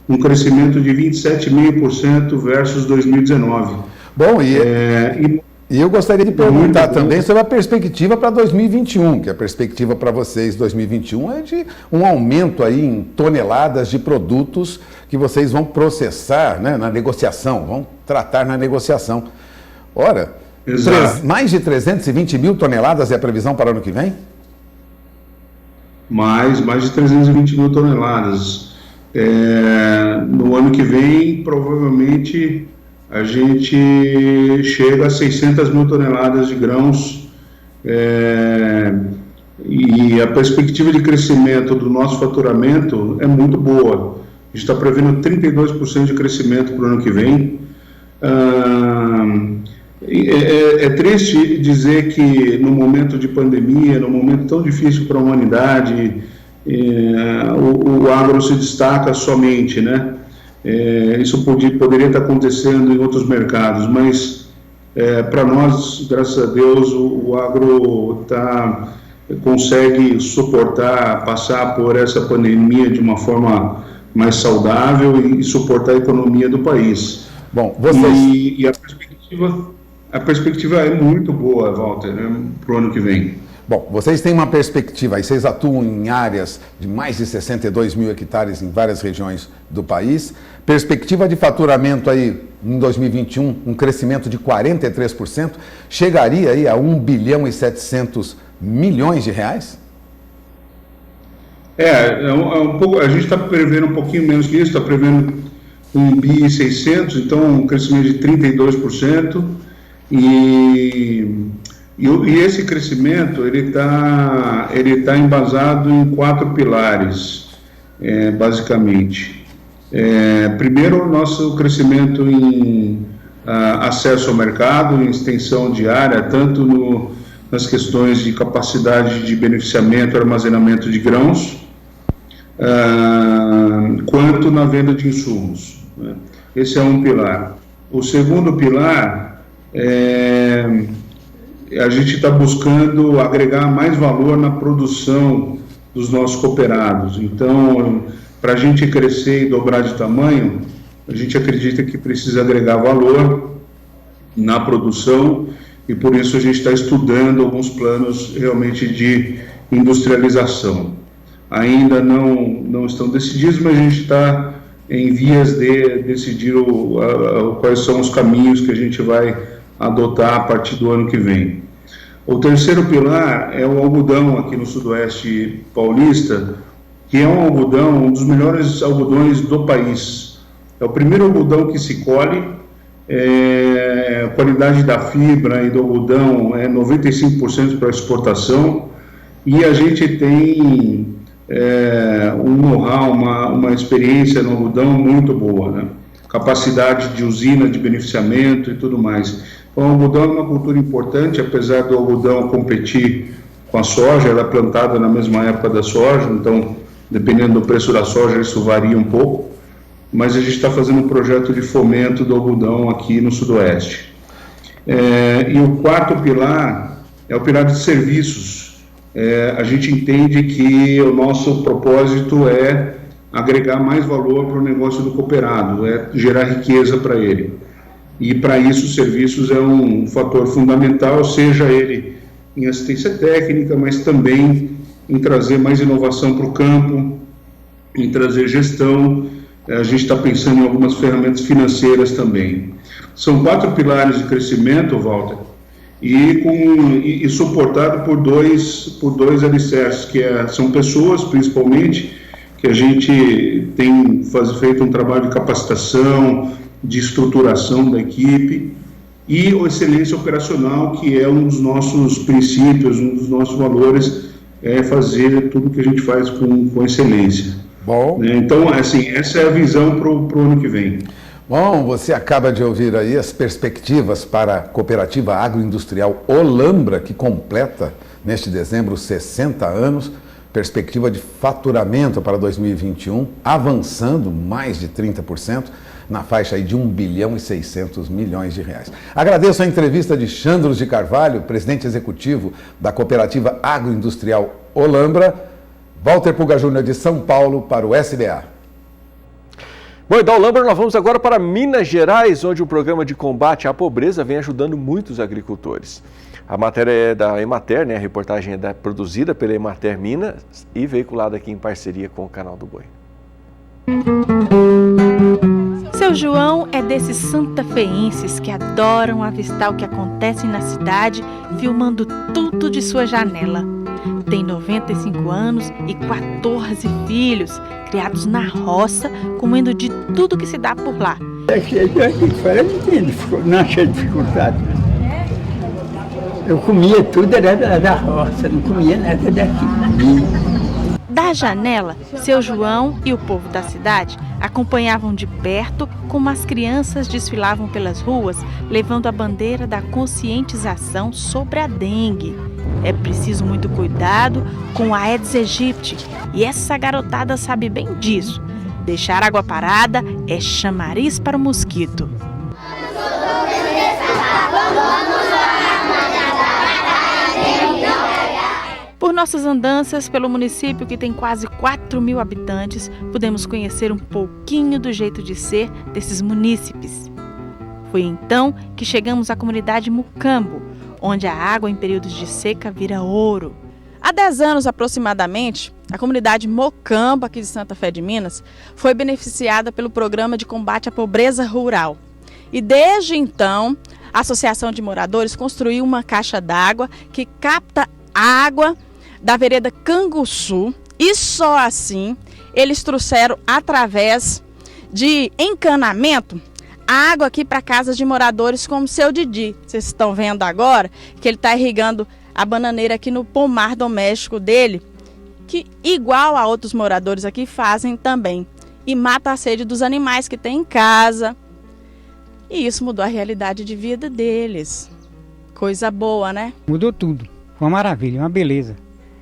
um crescimento de 27,5% versus 2019. Bom, e eu gostaria de perguntar também sobre a perspectiva para 2021, que a perspectiva para vocês 2021 é de um aumento aí em toneladas de produtos que vocês vão processar, né, na negociação, vão tratar na negociação. Ora, mais de 320 mil toneladas é a previsão para o ano que vem? Mais de 320 mil toneladas. No ano que vem, provavelmente, a gente chega a 600 mil toneladas de grãos, e a perspectiva de crescimento do nosso faturamento é muito boa. A gente está prevendo 32% de crescimento para o ano que vem. É triste dizer que no momento de pandemia, num momento tão difícil para a humanidade, o agro se destaca somente, né? Isso poderia estar acontecendo em outros mercados, mas para nós, graças a Deus, o agro consegue suportar, passar por essa pandemia de uma forma mais saudável e suportar a economia do país. Bom, vocês... E a perspectiva é muito boa, Walter, né, para o ano que vem. Bom, vocês têm uma perspectiva, aí vocês atuam em áreas de mais de 62 mil hectares em várias regiões do país. Perspectiva de faturamento aí em 2021, um crescimento de 43%, chegaria aí a 1 bilhão e 700 milhões de reais? Um pouco, a gente está prevendo um pouquinho menos que isso, está prevendo 1 bi e 600, então um crescimento de 32%, e esse crescimento ele tá embasado em 4 pilares, basicamente. Primeiro, nosso crescimento em acesso ao mercado, em extensão de área, tanto nas questões de capacidade de beneficiamento e armazenamento de grãos, quanto na venda de insumos, né? Esse é um pilar. O segundo pilar a gente está buscando agregar mais valor na produção dos nossos cooperados. Então, para a gente crescer e dobrar de tamanho, a gente acredita que precisa agregar valor na produção, e por isso a gente está estudando alguns planos realmente de industrialização. Ainda não estão decididos, mas a gente está em vias de decidir quais são os caminhos que a gente vai adotar a partir do ano que vem. O terceiro pilar é o algodão aqui no Sudoeste Paulista, que é um dos melhores algodões do país. É o primeiro algodão que se colhe, a qualidade da fibra e do algodão é 95% para exportação, e a gente tem um know-how, uma experiência no algodão muito boa, né? Capacidade de usina de beneficiamento e tudo mais. Então, o algodão é uma cultura importante, apesar do algodão competir com a soja, ela é plantada na mesma época da soja, então Dependendo do preço da soja, isso varia um pouco, mas a gente está fazendo um projeto de fomento do algodão aqui no Sudoeste. E o quarto pilar é o pilar de serviços. A gente entende que o nosso propósito é agregar mais valor para o negócio do cooperado, é gerar riqueza para ele. E para isso os serviços é um fator fundamental, seja ele em assistência técnica, mas também em trazer mais inovação para o campo, em trazer gestão. A gente está pensando em algumas ferramentas financeiras também. São 4 pilares de crescimento, Walter, e suportado por dois alicerces, que são pessoas, principalmente, que a gente tem feito um trabalho de capacitação, de estruturação da equipe, e a excelência operacional, que é um dos nossos princípios, um dos nossos valores, é fazer tudo que a gente faz com excelência. Bom. Então, assim, essa é a visão para o ano que vem. Bom, você acaba de ouvir aí as perspectivas para a Cooperativa Agroindustrial Olambra, que completa neste dezembro 60 anos, perspectiva de faturamento para 2021, avançando mais de 30%, na faixa aí de 1 bilhão e 600 milhões de reais. Agradeço a entrevista de Xandros de Carvalho, presidente executivo da Cooperativa Agroindustrial Olambra. Walter Puga Júnior de São Paulo para o SBA. Bom, e da Olambra nós vamos agora para Minas Gerais, onde o programa de combate à pobreza vem ajudando muitos agricultores. A matéria é da Emater, né? A reportagem é produzida pela Emater Minas e veiculada aqui em parceria com o Canal do Boi. Seu João é desses santafeenses que adoram avistar o que acontece na cidade, filmando tudo de sua janela. Tem 95 anos e 14 filhos, criados na roça, comendo de tudo que se dá por lá. Não achei dificuldade. Eu comia tudo, era da roça, não comia nada daqui. Da janela, seu João e o povo da cidade acompanhavam de perto como as crianças desfilavam pelas ruas, levando a bandeira da conscientização sobre a dengue. É preciso muito cuidado com a Aedes aegypti, e essa garotada sabe bem disso. Deixar água parada é chamariz para o mosquito. Por nossas andanças pelo município, que tem quase 4.000 habitantes, podemos conhecer um pouquinho do jeito de ser desses munícipes. Foi então que chegamos à comunidade Mucambo, onde a água em períodos de seca vira ouro. Há 10 anos aproximadamente, a comunidade Mocambo, aqui de Santa Fé de Minas, foi beneficiada pelo Programa de Combate à Pobreza Rural. E desde então, a Associação de Moradores construiu uma caixa d'água que capta água da vereda Canguçu, e só assim eles trouxeram, através de encanamento, a água aqui para casas de moradores como o seu Didi. Vocês estão vendo agora que ele está irrigando a bananeira aqui no pomar doméstico dele, que igual a outros moradores aqui fazem também, e mata a sede dos animais que tem em casa. E isso mudou a realidade de vida deles. Coisa boa, né? Mudou tudo. Foi uma maravilha, uma beleza.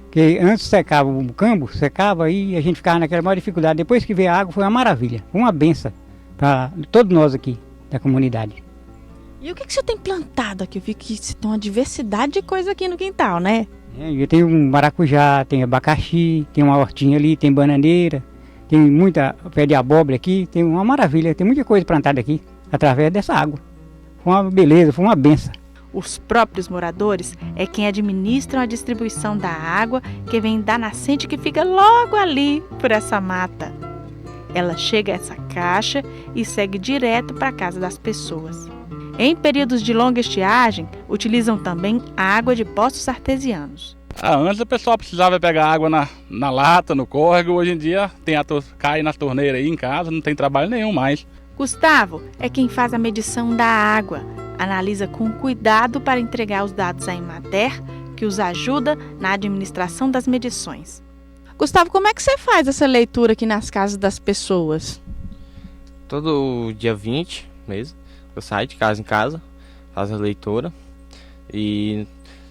Porque antes secava o campo, secava e a gente ficava naquela maior dificuldade. Depois que veio a água, foi uma maravilha, uma benção para todos nós aqui da comunidade. E o que você tem plantado aqui? Eu vi que tem uma diversidade de coisa aqui no quintal, né? Eu tenho um maracujá, tem abacaxi, tem uma hortinha ali, tem bananeira, tem muita pé de abóbora aqui, tem uma maravilha, tem muita coisa plantada aqui através dessa água. Foi uma beleza, foi uma benção. Os próprios moradores é quem administram a distribuição da água que vem da nascente que fica logo ali por essa mata. Ela chega a essa caixa e segue direto para a casa das pessoas. Em períodos de longa estiagem, utilizam também a água de poços artesianos. Antes o pessoal precisava pegar água na lata, no córrego. Hoje em dia cai na torneira aí em casa, não tem trabalho nenhum mais. Gustavo é quem faz a medição da água. Analisa com cuidado para entregar os dados à Emater, que os ajuda na administração das medições. Gustavo, como é que você faz essa leitura aqui nas casas das pessoas? Todo dia 20 mesmo, eu saio de casa em casa, faço a leitura. E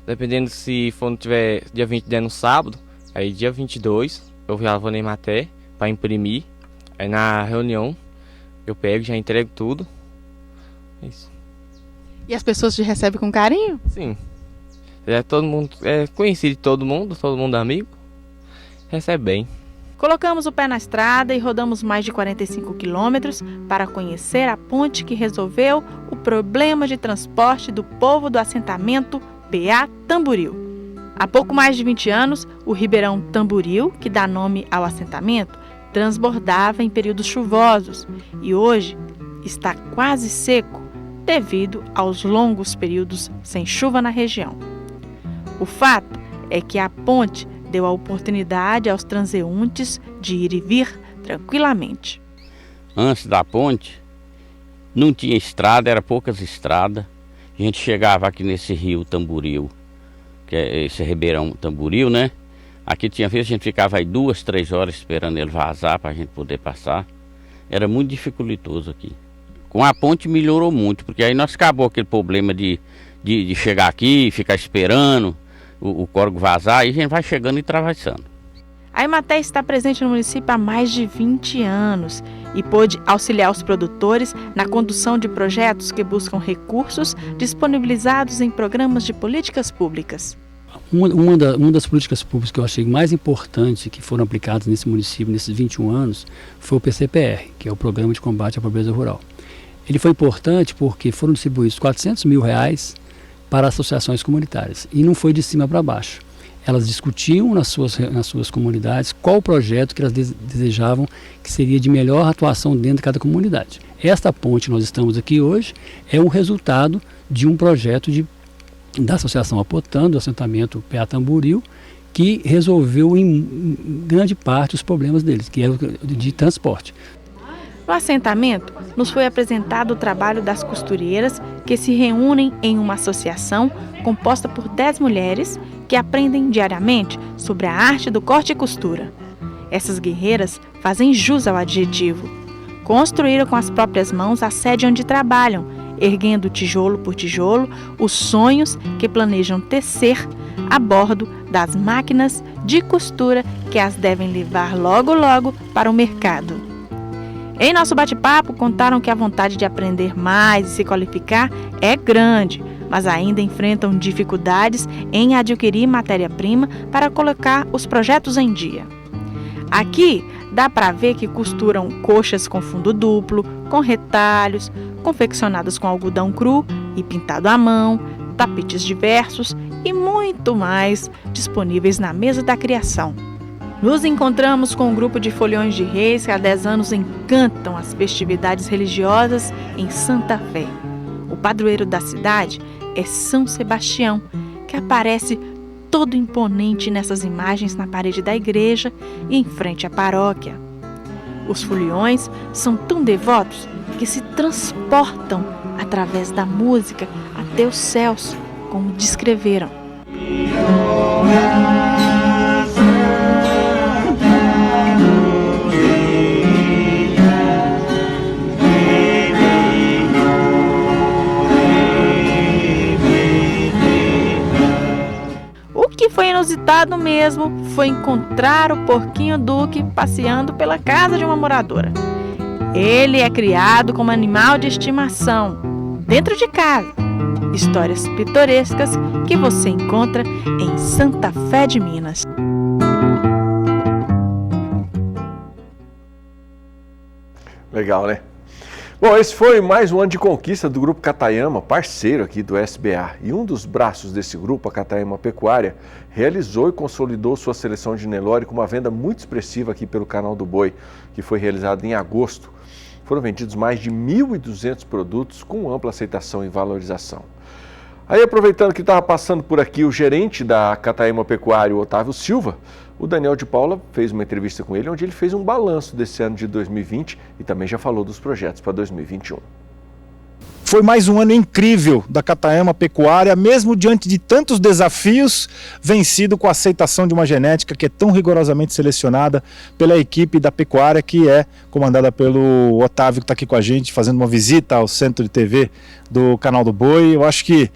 dependendo se for não tiver dia 20 der no sábado, aí dia 22 eu já vou na Emater para imprimir. Aí na reunião eu pego, já entrego tudo. Isso. E as pessoas te recebem com carinho? Sim. Todo mundo é conhecido de todo mundo amigo. Recebe bem. Colocamos o pé na estrada e rodamos mais de 45 quilômetros para conhecer a ponte que resolveu o problema de transporte do povo do assentamento PA Tamboril. Há pouco mais de 20 anos, o Ribeirão Tamboril, que dá nome ao assentamento, transbordava em períodos chuvosos e hoje está quase seco devido aos longos períodos sem chuva na região. O fato é que a ponte deu a oportunidade aos transeuntes de ir e vir tranquilamente. Antes da ponte, não tinha estrada, era poucas estradas. A gente chegava aqui nesse rio Tamboril, que é esse Ribeirão Tamboril, né? Aqui tinha vezes a gente ficava aí 2, 3 horas esperando ele vazar para a gente poder passar. Era muito dificultoso aqui. Com a ponte melhorou muito, porque aí nós acabou aquele problema de chegar aqui, ficar esperando o córrego vazar, e a gente vai chegando e atravessando. A Emater está presente no município há mais de 20 anos e pôde auxiliar os produtores na condução de projetos que buscam recursos disponibilizados em programas de políticas públicas. Uma das políticas públicas que eu achei mais importante que foram aplicadas nesse município nesses 21 anos foi o PCPR, que é o Programa de Combate à Pobreza Rural. Ele foi importante porque foram distribuídos R$400 mil para associações comunitárias e não foi de cima para baixo. Elas discutiam nas suas comunidades qual o projeto que elas desejavam que seria de melhor atuação dentro de cada comunidade. Esta ponte que nós estamos aqui hoje é um resultado de um projeto da Associação Apotã, do assentamento PA Tamboril, que resolveu em grande parte os problemas deles, que era de transporte. No assentamento, nos foi apresentado o trabalho das costureiras que se reúnem em uma associação composta por 10 mulheres que aprendem diariamente sobre a arte do corte e costura. Essas guerreiras fazem jus ao adjetivo. Construíram com as próprias mãos a sede onde trabalham, erguendo tijolo por tijolo os sonhos que planejam tecer a bordo das máquinas de costura que as devem levar logo para o mercado. Em nosso bate-papo, contaram que a vontade de aprender mais e se qualificar é grande, mas ainda enfrentam dificuldades em adquirir matéria-prima para colocar os projetos em dia. Aqui dá para ver que costuram coxas com fundo duplo, com retalhos, confeccionadas com algodão cru e pintado à mão, tapetes diversos e muito mais disponíveis na mesa da criação. Nos encontramos com um grupo de foliões de reis que há 10 anos encantam as festividades religiosas em Santa Fé. O padroeiro da cidade é São Sebastião, que aparece todo imponente nessas imagens na parede da igreja e em frente à paróquia. Os foliões são tão devotos que se transportam através da música até os céus, como descreveram. O que foi inusitado mesmo foi encontrar o porquinho Duque passeando pela casa de uma moradora. Ele é criado como animal de estimação, dentro de casa. Histórias pitorescas que você encontra em Santa Fé de Minas. Legal, né? Bom, esse foi mais um ano de conquista do Grupo Catayama, parceiro aqui do SBA. E um dos braços desse grupo, a Catayama Pecuária, realizou e consolidou sua seleção de Nelore com uma venda muito expressiva aqui pelo Canal do Boi, que foi realizada em agosto. Foram vendidos mais de 1.200 produtos com ampla aceitação e valorização. Aí, aproveitando que estava passando por aqui o gerente da Catayama Pecuária, o Otávio Silva, o Daniel de Paula fez uma entrevista com ele, onde ele fez um balanço desse ano de 2020 e também já falou dos projetos para 2021. Foi mais um ano incrível da Katayama Pecuária, mesmo diante de tantos desafios, vencido com a aceitação de uma genética que é tão rigorosamente selecionada pela equipe da pecuária, que é comandada pelo Otávio, que está aqui com a gente, fazendo uma visita ao centro de TV do Canal do Boi. Eu acho que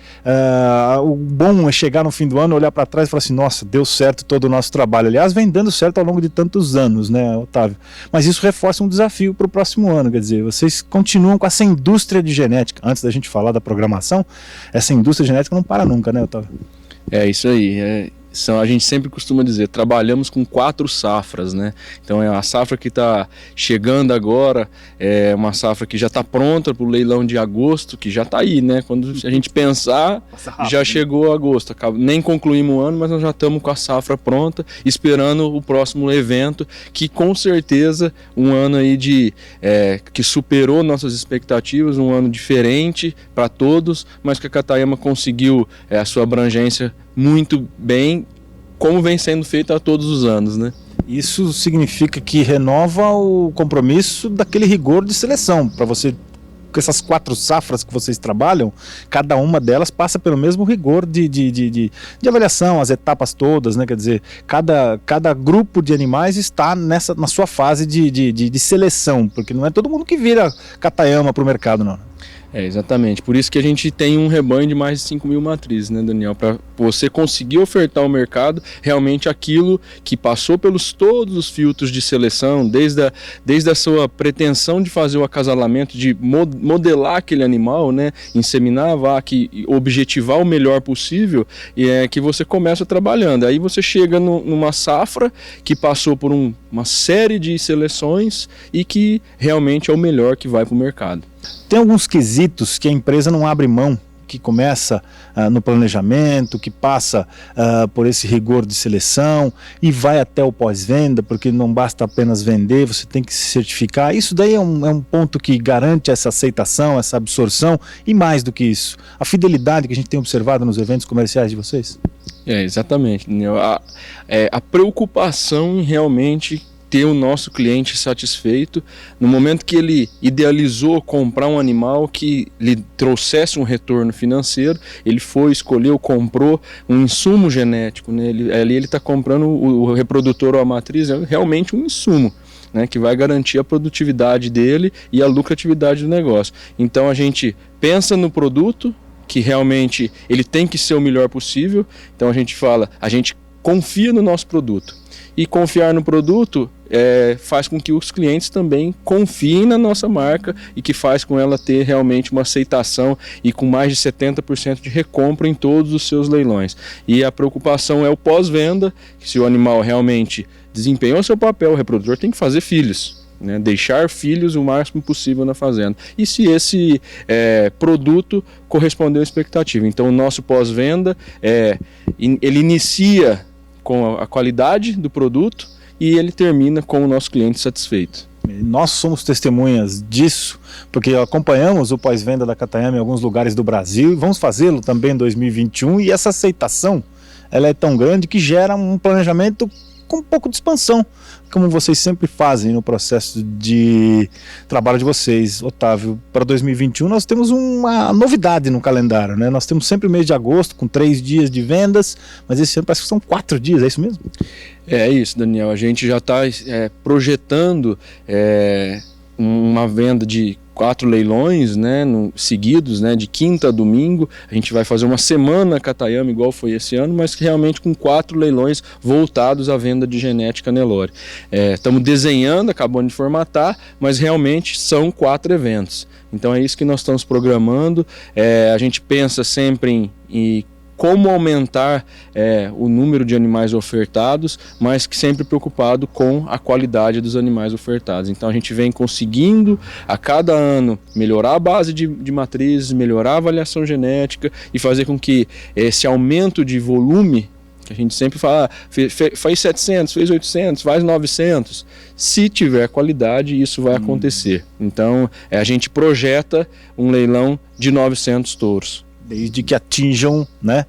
o bom é chegar no fim do ano, olhar para trás e falar assim, nossa, deu certo todo o nosso trabalho. Aliás, vem dando certo ao longo de tantos anos, né, Otávio? Mas isso reforça um desafio para o próximo ano, quer dizer, vocês continuam com essa indústria de genética. Antes da gente falar da programação, essa indústria genética não para nunca, né, Otávio? É isso aí, a gente sempre costuma dizer, trabalhamos com 4 safras, né? Então a safra que está chegando agora é uma safra que já está pronta para o leilão de agosto, que já está aí, né? Quando a gente pensar, já chegou agosto. Nem concluímos o ano, mas nós já estamos com a safra pronta, esperando o próximo evento, que com certeza um ano aí que superou nossas expectativas, um ano diferente para todos, mas que a Katayama conseguiu a sua abrangência muito bem, como vem sendo feito a todos os anos, né? Isso significa que renova o compromisso daquele rigor de seleção, para você, com essas 4 safras que vocês trabalham, cada uma delas passa pelo mesmo rigor de avaliação, as etapas todas, né? Quer dizer, cada grupo de animais está na sua fase de seleção, porque não é todo mundo que vira Katayama para o mercado, não. Exatamente, por isso que a gente tem um rebanho de mais de 5 mil matrizes, né, Daniel? Para você conseguir ofertar ao mercado realmente aquilo que passou pelos todos os filtros de seleção, desde a sua pretensão de fazer o acasalamento, de modelar aquele animal, né, inseminar a vaca e objetivar o melhor possível, e é que você começa trabalhando. Aí você chega numa safra que passou por uma série de seleções e que realmente é o melhor que vai para o mercado. Tem alguns quesitos que a empresa não abre mão, que começa no planejamento, que passa por esse rigor de seleção e vai até o pós-venda, porque não basta apenas vender, você tem que se certificar. Isso daí é um ponto que garante essa aceitação, essa absorção, e mais do que isso, a fidelidade que a gente tem observado nos eventos comerciais de vocês. Exatamente, Daniel. A preocupação em realmente ter o nosso cliente satisfeito no momento que ele idealizou comprar um animal que lhe trouxesse um retorno financeiro, ele foi, escolheu, comprou um insumo genético, né? Ele está comprando o reprodutor ou a matriz, é realmente um insumo, né, que vai garantir a produtividade dele e a lucratividade do negócio. Então a gente pensa no produto, que realmente ele tem que ser o melhor possível, então a gente confia no nosso produto. E confiar no produto faz com que os clientes também confiem na nossa marca e que faz com ela ter realmente uma aceitação e com mais de 70% de recompra em todos os seus leilões. E a preocupação é o pós-venda, que se o animal realmente desempenhou seu papel, o reprodutor tem que fazer filhos, né? Deixar filhos o máximo possível na fazenda. E se esse produto correspondeu à expectativa. Então o nosso pós-venda, ele inicia com a qualidade do produto e ele termina com o nosso cliente satisfeito. Nós somos testemunhas disso, porque acompanhamos o pós-venda da Katayama em alguns lugares do Brasil e vamos fazê-lo também em 2021, e essa aceitação ela é tão grande que gera um planejamento com um pouco de expansão, como vocês sempre fazem no processo de trabalho de vocês. Otávio, para 2021 nós temos uma novidade no calendário, né? Nós temos sempre o mês de agosto com 3 dias de vendas, mas esse ano parece que são 4 dias, é isso mesmo? É isso, Daniel, a gente já está projetando uma venda de 4 leilões, né, seguidos, né, de quinta a domingo. A gente vai fazer uma semana Katayama igual foi esse ano, mas realmente com 4 leilões voltados à venda de genética Nelore. Estamos desenhando, acabando de formatar, mas realmente são 4 eventos. Então é isso que nós estamos programando. A gente pensa sempre em como aumentar o número de animais ofertados, mas que sempre preocupado com a qualidade dos animais ofertados. Então a gente vem conseguindo a cada ano melhorar a base de matrizes, melhorar a avaliação genética e fazer com que esse aumento de volume, que a gente sempre fala, faz 700, fez 800, faz 900, se tiver qualidade isso vai acontecer. Então a gente projeta um leilão de 900 touros. Desde que atinjam, né,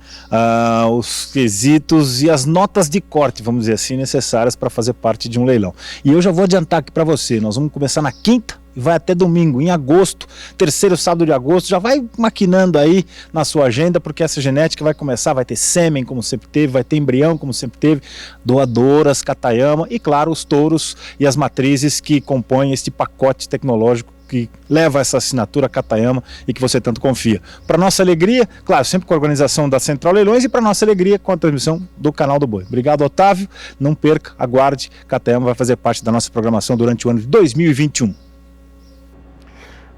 os quesitos e as notas de corte, vamos dizer assim, necessárias para fazer parte de um leilão. E eu já vou adiantar aqui para você, nós vamos começar na quinta e vai até domingo, em agosto, terceiro sábado de agosto. Já vai maquinando aí na sua agenda, porque essa genética vai começar, vai ter sêmen como sempre teve, vai ter embrião como sempre teve, doadoras, Katayama e claro os touros e as matrizes que compõem este pacote tecnológico que leva essa assinatura Katayama e que você tanto confia. Para nossa alegria, claro, sempre com a organização da Central Leilões e para nossa alegria com a transmissão do Canal do Boi. Obrigado, Otávio. Não perca, aguarde. Katayama vai fazer parte da nossa programação durante o ano de 2021.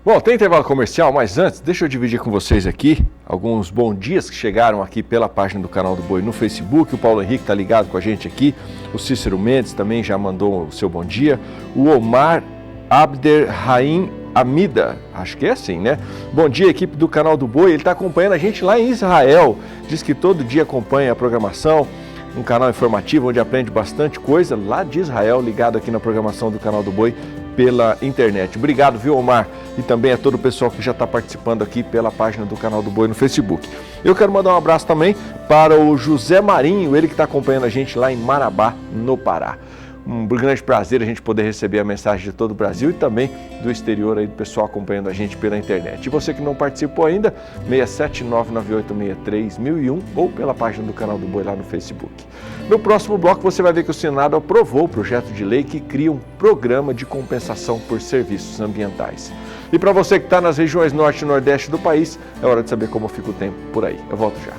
Bom, tem intervalo comercial, mas antes, deixa eu dividir com vocês aqui alguns bons dias que chegaram aqui pela página do Canal do Boi no Facebook. O Paulo Henrique está ligado com a gente aqui. O Cícero Mendes também já mandou o seu bom dia. O Omar Abderrahim Amida, acho que é assim, né? Bom dia, equipe do Canal do Boi. Ele está acompanhando a gente lá em Israel. Diz que todo dia acompanha a programação, um canal informativo onde aprende bastante coisa lá de Israel, ligado aqui na programação do Canal do Boi pela internet. Obrigado, viu, Omar? E também a todo o pessoal que já está participando aqui pela página do Canal do Boi no Facebook. Eu quero mandar um abraço também para o José Marinho, ele que está acompanhando a gente lá em Marabá, no Pará. Um grande prazer a gente poder receber a mensagem de todo o Brasil e também do exterior aí do pessoal acompanhando a gente pela internet. E você que não participou ainda, 67998631001 ou pela página do Canal do Boi lá no Facebook. No próximo bloco você vai ver que o Senado aprovou o projeto de lei que cria um programa de compensação por serviços ambientais. E para você que está nas regiões norte e nordeste do país, é hora de saber como fica o tempo por aí. Eu volto já.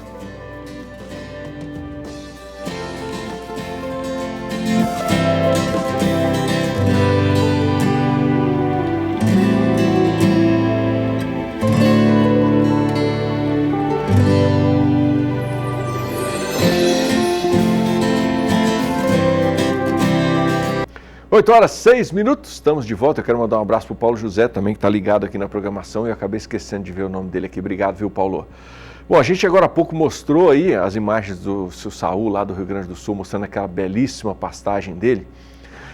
Oito horas, 6 minutos, estamos de volta. Eu quero mandar um abraço para o Paulo José também, que está ligado aqui na programação e eu acabei esquecendo de ver o nome dele aqui. Obrigado, viu, Paulo? Bom, a gente agora há pouco mostrou aí as imagens do seu Saul lá do Rio Grande do Sul, mostrando aquela belíssima pastagem dele.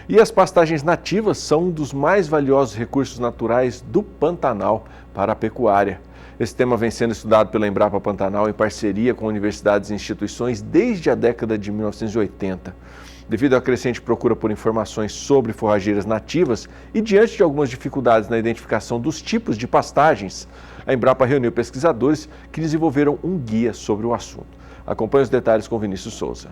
E as pastagens nativas são um dos mais valiosos recursos naturais do Pantanal para a pecuária. Esse tema vem sendo estudado pela Embrapa Pantanal em parceria com universidades e instituições desde a década de 1980. Devido à crescente procura por informações sobre forrageiras nativas e diante de algumas dificuldades na identificação dos tipos de pastagens, a Embrapa reuniu pesquisadores que desenvolveram um guia sobre o assunto. Acompanhe os detalhes com Vinícius Souza.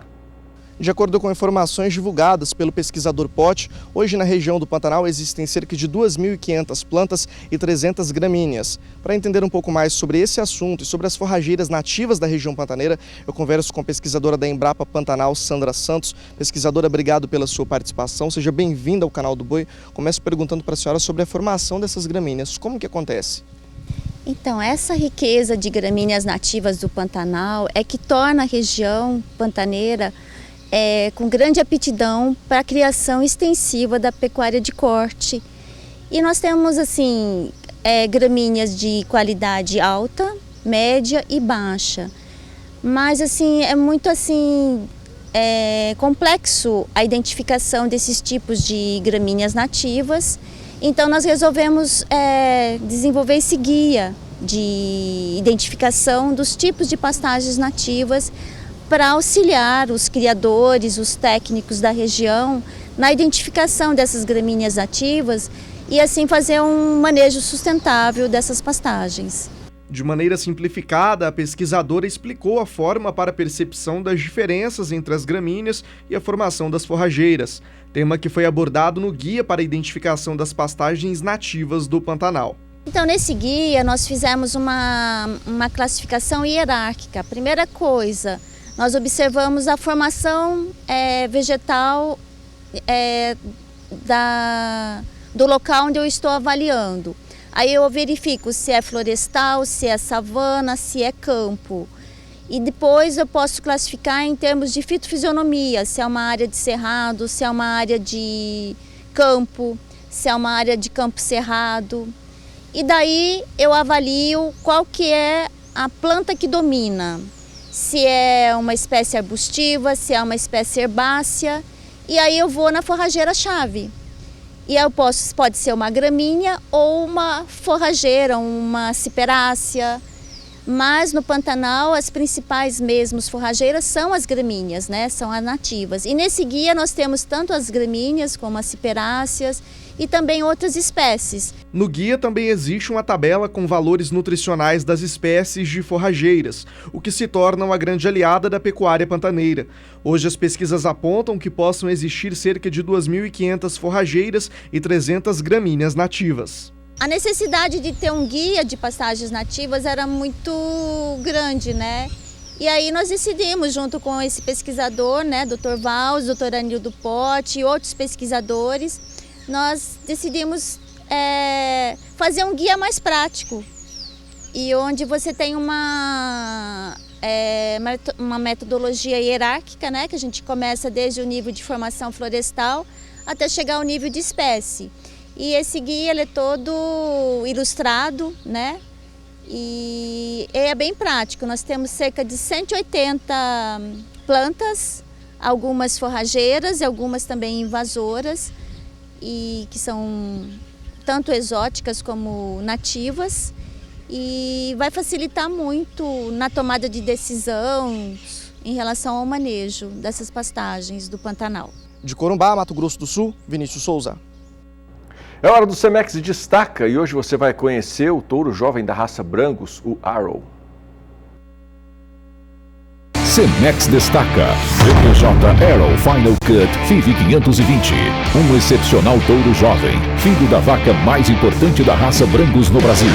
De acordo com informações divulgadas pelo pesquisador Pote, hoje na região do Pantanal existem cerca de 2.500 plantas e 300 gramíneas. Para entender um pouco mais sobre esse assunto e sobre as forrageiras nativas da região pantaneira, eu converso com a pesquisadora da Embrapa Pantanal, Sandra Santos. Pesquisadora, obrigado pela sua participação. Seja bem-vinda ao Canal do Boi. Começo perguntando para a senhora sobre a formação dessas gramíneas. Como que acontece? Então, essa riqueza de gramíneas nativas do Pantanal é que torna a região pantaneira com grande aptidão para a criação extensiva da pecuária de corte. E nós temos assim gramíneas de qualidade alta, média e baixa. Mas assim é muito assim complexo a identificação desses tipos de gramíneas nativas. Então nós resolvemos desenvolver esse guia de identificação dos tipos de pastagens nativas para auxiliar os criadores, os técnicos da região na identificação dessas gramíneas nativas e assim fazer um manejo sustentável dessas pastagens. De maneira simplificada, a pesquisadora explicou a forma para a percepção das diferenças entre as gramíneas e a formação das forrageiras, tema que foi abordado no Guia para a Identificação das Pastagens Nativas do Pantanal. Então, nesse guia, nós fizemos uma classificação hierárquica. Primeira coisa, nós observamos a formação vegetal do local onde eu estou avaliando. Aí eu verifico se é florestal, se é savana, se é campo. E depois eu posso classificar em termos de fitofisionomia, se é uma área de cerrado, se é uma área de campo, se é uma área de campo cerrado. E daí eu avalio qual que é a planta que domina. Se é uma espécie arbustiva, se é uma espécie herbácea. E aí eu vou na forrageira-chave. E aí pode ser uma gramínea ou uma forrageira, uma ciperácea, Mas no Pantanal, as principais mesmo forrageiras são as gramíneas, né? São as nativas. E nesse guia nós temos tanto as gramíneas como as ciperáceas e também outras espécies. No guia também existe uma tabela com valores nutricionais das espécies de forrageiras, o que se torna uma grande aliada da pecuária pantaneira. Hoje as pesquisas apontam que possam existir cerca de 2.500 forrageiras e 300 gramíneas nativas. A necessidade de ter um guia de pastagens nativas era muito grande, né? E aí nós decidimos, junto com esse pesquisador, né, Dr. Valls, Dr. Anildo Pote e outros pesquisadores, nós decidimos fazer um guia mais prático e onde você tem uma metodologia hierárquica, né, que a gente começa desde o nível de formação florestal até chegar ao nível de espécie. E esse guia ele é todo ilustrado, né? E é bem prático. Nós temos cerca de 180 plantas, algumas forrageiras e algumas também invasoras, e que são tanto exóticas como nativas, e vai facilitar muito na tomada de decisão em relação ao manejo dessas pastagens do Pantanal. De Corumbá, Mato Grosso do Sul, Vinícius Souza. É hora do Cemex Destaca e hoje você vai conhecer o touro jovem da raça Brangus, o Arrow. Cemex destaca VPJ Arrow Final Cut FIV 520, um excepcional touro jovem, filho da vaca mais importante da raça Brangus no Brasil,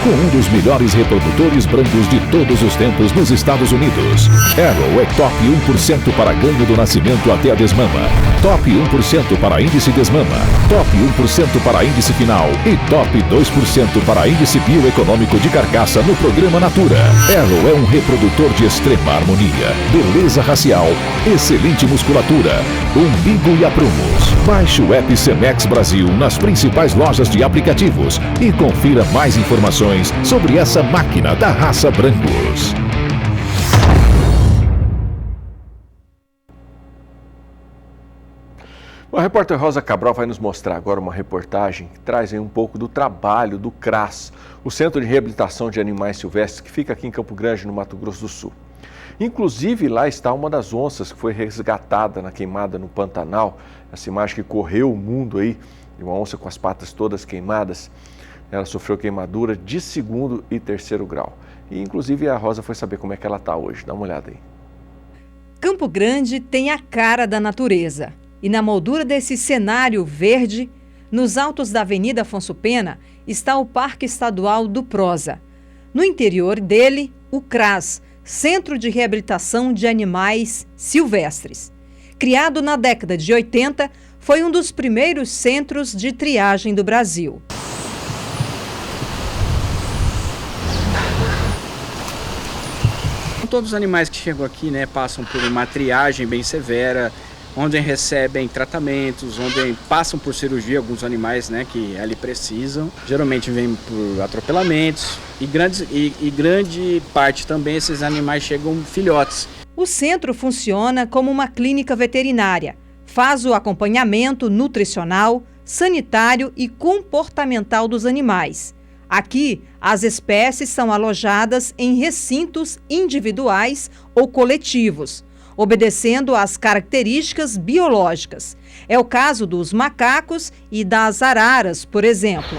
com um dos melhores reprodutores brancos de todos os tempos nos Estados Unidos. Arrow é top 1% para ganho do nascimento até a desmama, top 1% para índice desmama, top 1% para índice final e top 2% para índice bioeconômico de carcaça no programa Natura. Arrow é um reprodutor de extrema harmonia, beleza racial, excelente musculatura, umbigo e aprumos. Baixe o app Cemex Brasil nas principais lojas de aplicativos e confira mais informações sobre essa máquina da raça Brangus. A repórter Rosa Cabral vai nos mostrar agora uma reportagem que traz aí um pouco do trabalho do CRAS, o Centro de Reabilitação de Animais Silvestres, que fica aqui em Campo Grande, no Mato Grosso do Sul. Inclusive, lá está uma das onças que foi resgatada na queimada no Pantanal. Essa imagem que correu o mundo aí, de uma onça com as patas todas queimadas. Ela sofreu queimadura de 2º e 3º grau. E, inclusive, a Rosa foi saber como é que ela está hoje. Dá uma olhada aí. Campo Grande tem a cara da natureza. E na moldura desse cenário verde, nos altos da Avenida Afonso Pena, está o Parque Estadual do Prosa. No interior dele, o CRAS, Centro de Reabilitação de Animais Silvestres. Criado na década de 80, foi um dos primeiros centros de triagem do Brasil. Todos os animais que chegam aqui, né, passam por uma triagem bem severa, onde recebem tratamentos, onde passam por cirurgia alguns animais, né, que ali precisam. Geralmente vêm por atropelamentos e grande parte também esses animais chegam filhotes. O centro funciona como uma clínica veterinária. Faz o acompanhamento nutricional, sanitário e comportamental dos animais. Aqui, as espécies são alojadas em recintos individuais ou coletivos, obedecendo às características biológicas. É o caso dos macacos e das araras, por exemplo.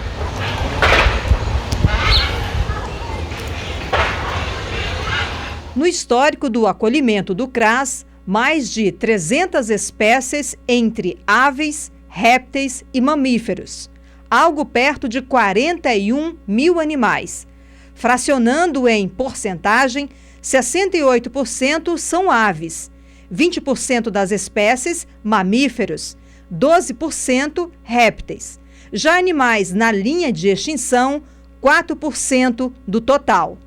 No histórico do acolhimento do CRAS, mais de 300 espécies entre aves, répteis e mamíferos. Algo perto de 41 mil animais. Fracionando em porcentagem, 68% são aves, 20% das espécies mamíferos, 12% répteis. Já animais na linha de extinção, 4% do total.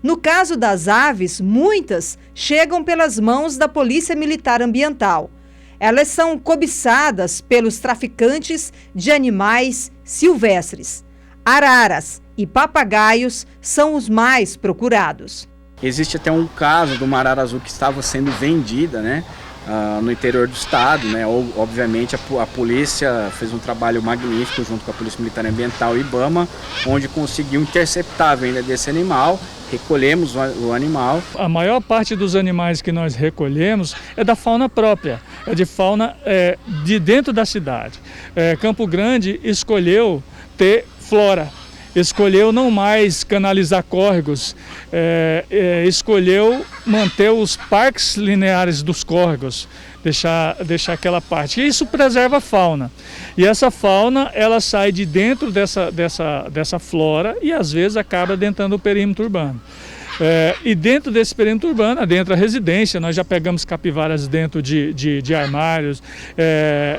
No caso das aves, muitas chegam pelas mãos da Polícia Militar Ambiental. Elas são cobiçadas pelos traficantes de animais silvestres. Araras e papagaios são os mais procurados. Existe até um caso de uma arara azul que estava sendo vendida, né, no interior do estado, né? Obviamente a polícia fez um trabalho magnífico junto com a Polícia Militar Ambiental e IBAMA, onde conseguiu interceptar a venda desse animal, recolhemos o animal. A maior parte dos animais que nós recolhemos é da fauna própria, é de fauna de dentro da cidade. Campo Grande escolheu ter flora, escolheu não mais canalizar córregos, escolheu manter os parques lineares dos córregos, deixar aquela parte. E isso preserva a fauna. E essa fauna, ela sai de dentro dessa flora e às vezes acaba adentrando o perímetro urbano. E dentro desse perímetro urbano, dentro da residência, nós já pegamos capivaras dentro de armários,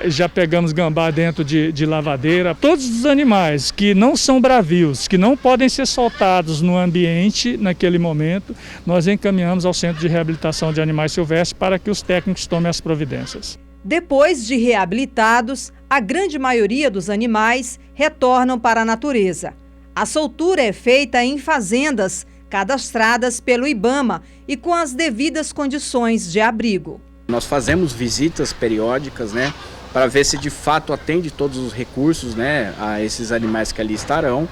já pegamos gambá dentro de lavadeira. Todos os animais que não são bravios, que não podem ser soltados no ambiente naquele momento, nós encaminhamos ao Centro de Reabilitação de Animais Silvestres para que os técnicos tomem as providências. Depois de reabilitados, a grande maioria dos animais retornam para a natureza. A soltura é feita em fazendas cadastradas pelo IBAMA e com as devidas condições de abrigo. Nós fazemos visitas periódicas, né, para ver se de fato atende todos os recursos, né, a esses animais que ali estarão.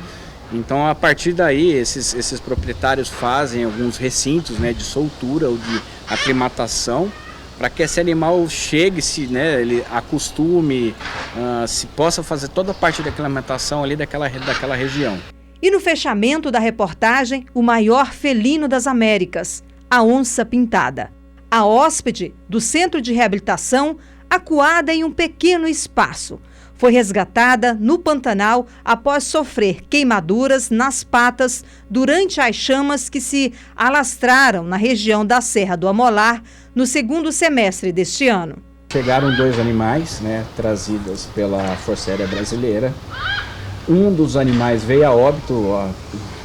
Então, a partir daí, esses proprietários fazem alguns recintos, né, de soltura ou de aclimatação, para que esse animal chegue, né, ele acostume, se possa fazer toda a parte da aclimatação ali daquela região. E no fechamento da reportagem, o maior felino das Américas, a onça pintada. A hóspede do Centro de Reabilitação, acuada em um pequeno espaço, foi resgatada no Pantanal após sofrer queimaduras nas patas durante as chamas que se alastraram na região da Serra do Amolar no segundo semestre deste ano. Chegaram 2 animais, né, trazidos pela Força Aérea Brasileira. Um dos animais veio a óbito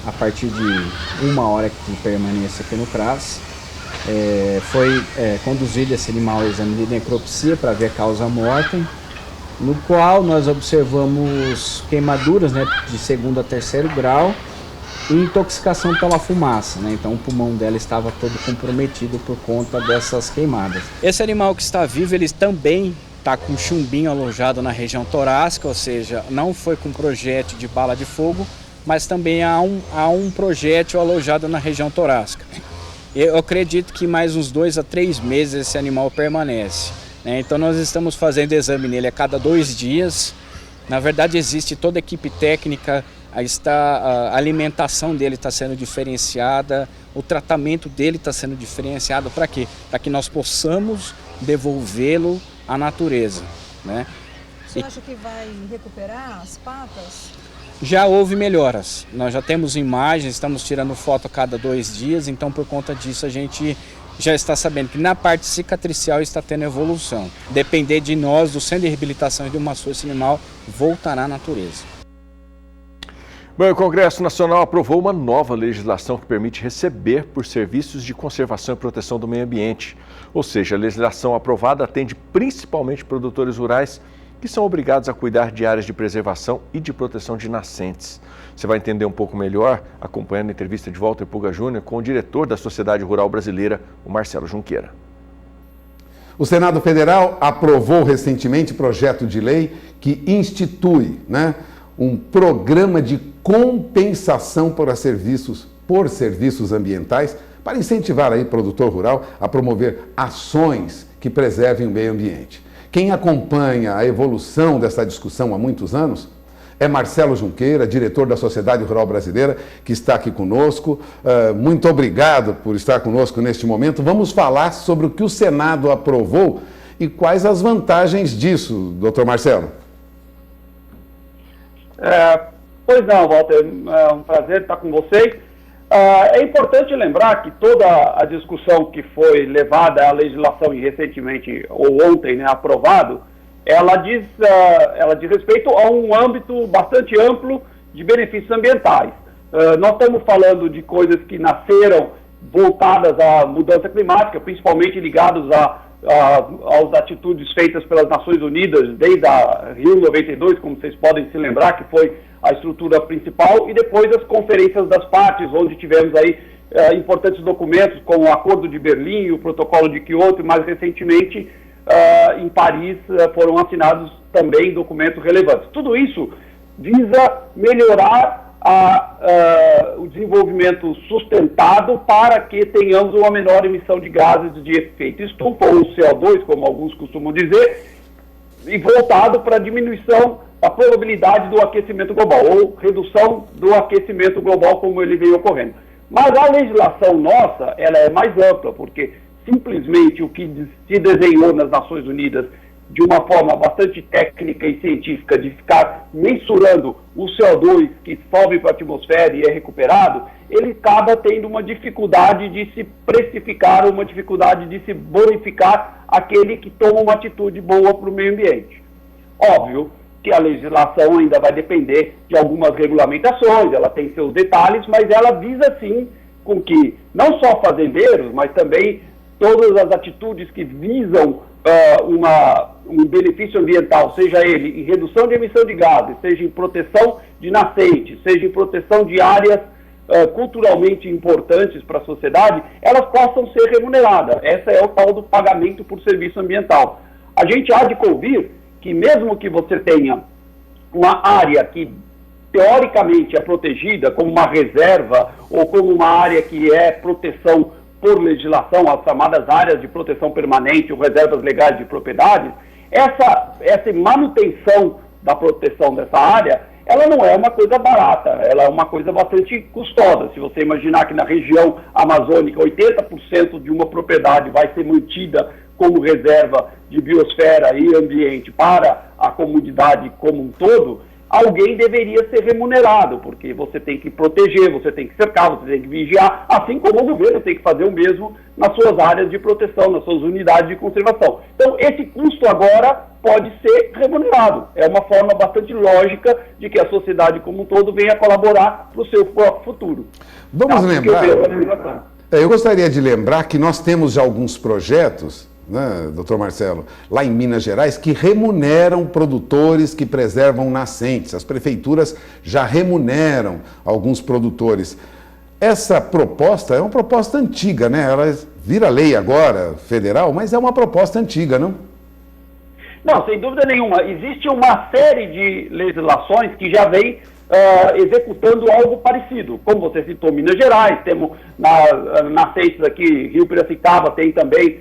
a partir de 1 hora de permanência aqui no CRAS. Foi conduzido esse animal ao exame de necropsia para ver a causa mortem, no qual nós observamos queimaduras, né, de 2º a 3º grau e intoxicação pela fumaça, né? Então o pulmão dela estava todo comprometido por conta dessas queimadas. Esse animal que está vivo, ele também está com chumbinho alojado na região torácica, ou seja, não foi com projétil de bala de fogo, mas também há um projétil alojado na região torácica. Eu acredito que mais uns 2 a 3 meses esse animal permanece, né? Então nós estamos fazendo exame nele a cada 2 dias. Na verdade, existe toda a equipe técnica, a alimentação dele está sendo diferenciada, o tratamento dele está sendo diferenciado. Para quê? Para que nós possamos devolvê-lo à natureza, né? Você acha que vai recuperar as patas? Já houve melhoras, nós já temos imagens, estamos tirando foto a cada 2 dias, então por conta disso a gente já está sabendo que na parte cicatricial está tendo evolução. Depender de nós, do Centro de Reabilitação e do Maçô, esse animal voltará à natureza. Bom, o Congresso Nacional aprovou uma nova legislação que permite receber por serviços de conservação e proteção do meio ambiente. Ou seja, a legislação aprovada atende principalmente produtores rurais que são obrigados a cuidar de áreas de preservação e de proteção de nascentes. Você vai entender um pouco melhor acompanhando a entrevista de Walter Puga Júnior com o diretor da Sociedade Rural Brasileira, o Marcelo Junqueira. O Senado Federal aprovou recentemente projeto de lei que institui, um programa de compensação por serviços ambientais para incentivar aí o produtor rural a promover ações que preservem o meio ambiente. Quem acompanha a evolução dessa discussão há muitos anos é Marcelo Junqueira, diretor da Sociedade Rural Brasileira, que está aqui conosco. Muito obrigado por estar conosco neste momento. Vamos falar sobre o que o Senado aprovou e quais as vantagens disso, doutor Marcelo. Pois não, Walter, é um prazer estar com vocês. É importante lembrar que toda a discussão que foi levada à legislação e recentemente, ou ontem, aprovado, ela diz respeito a um âmbito bastante amplo de benefícios ambientais. Nós estamos falando de coisas que nasceram voltadas à mudança climática, principalmente ligados às atitudes feitas pelas Nações Unidas desde a Rio 92, como vocês podem se lembrar, que foi a estrutura principal, e depois as conferências das partes, onde tivemos aí importantes documentos, como o Acordo de Berlim, o Protocolo de Kyoto, e mais recentemente, em Paris, foram assinados também documentos relevantes. Tudo isso visa melhorar o desenvolvimento sustentado para que tenhamos uma menor emissão de gases de efeito estufa, ou CO2, como alguns costumam dizer, e voltado para a diminuição da probabilidade do aquecimento global, ou redução do aquecimento global como ele vem ocorrendo. Mas a legislação nossa, ela é mais ampla, porque simplesmente o que se desenhou nas Nações Unidas de uma forma bastante técnica e científica, de ficar mensurando o CO2 que sobe para a atmosfera e é recuperado, ele acaba tendo uma dificuldade de se precificar, uma dificuldade de se bonificar aquele que toma uma atitude boa para o meio ambiente. Óbvio que a legislação ainda vai depender de algumas regulamentações, ela tem seus detalhes, mas ela visa sim com que não só fazendeiros, mas também todas as atitudes que visam um benefício ambiental, seja ele em redução de emissão de gases, seja em proteção de nascentes, seja em proteção de áreas culturalmente importantes para a sociedade, elas possam ser remuneradas. Essa é o tal do pagamento por serviço ambiental. A gente há de convir que mesmo que você tenha uma área que teoricamente é protegida como uma reserva ou como uma área que é proteção por legislação, as chamadas áreas de proteção permanente ou reservas legais de propriedades, essa manutenção da proteção dessa área, ela não é uma coisa barata, ela é uma coisa bastante custosa. Se você imaginar que na região amazônica 80% de uma propriedade vai ser mantida como reserva de biosfera e ambiente para a comunidade como um todo, alguém deveria ser remunerado, porque você tem que proteger, você tem que cercar, você tem que vigiar, assim como o governo tem que fazer o mesmo nas suas áreas de proteção, nas suas unidades de conservação. Então, esse custo agora pode ser remunerado. É uma forma bastante lógica de que a sociedade como um todo venha colaborar para o seu próprio futuro. Vamos lembrar, eu gostaria de lembrar que nós temos já alguns projetos, né, doutor Marcelo, lá em Minas Gerais, que remuneram produtores que preservam nascentes. As prefeituras já remuneram alguns produtores. Essa proposta é uma proposta antiga, né? Ela vira lei agora, federal, mas é uma proposta antiga, não? Não, sem dúvida nenhuma. Existe uma série de legislações que já vem executando algo parecido. Como você citou, Minas Gerais, temos nascentes aqui, Rio Piracicaba, tem também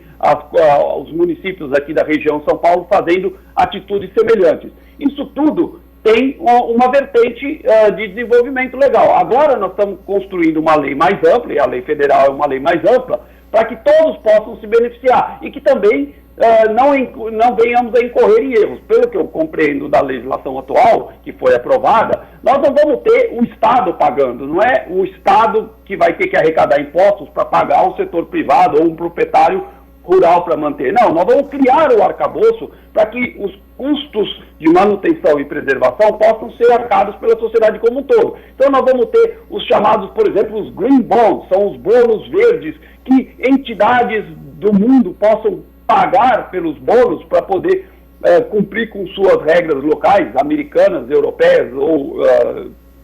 os municípios aqui da região São Paulo fazendo atitudes semelhantes. Isso tudo tem uma vertente de desenvolvimento legal. Agora nós estamos construindo uma lei mais ampla, e a lei federal é uma lei mais ampla, para que todos possam se beneficiar e que também não venhamos a incorrer em erros. Pelo que eu compreendo da legislação atual, que foi aprovada, nós não vamos ter o Estado pagando, não é o Estado que vai ter que arrecadar impostos para pagar o setor privado ou um proprietário rural para manter. Não, nós vamos criar o arcabouço para que os custos de manutenção e preservação possam ser arcados pela sociedade como um todo. Então nós vamos ter os chamados, por exemplo, os green bonds, são os bônus verdes, que entidades do mundo possam pagar pelos bônus para poder cumprir com suas regras locais, americanas, europeias ou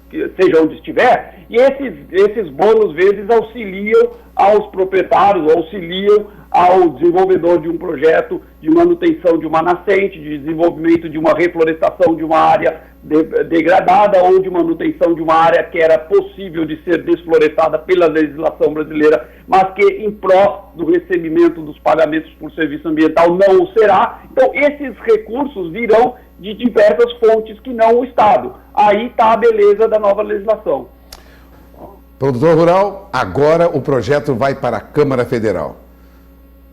seja onde estiver, e esses bônus verdes auxiliam aos proprietários, auxiliam ao desenvolvedor de um projeto de manutenção de uma nascente, de desenvolvimento de uma reflorestação de uma área degradada ou de manutenção de uma área que era possível de ser desflorestada pela legislação brasileira, mas que em pró do recebimento dos pagamentos por serviço ambiental não o será. Então esses recursos virão de diversas fontes que não o Estado. Aí está a beleza da nova legislação. Produtor rural, agora o projeto vai para a Câmara Federal.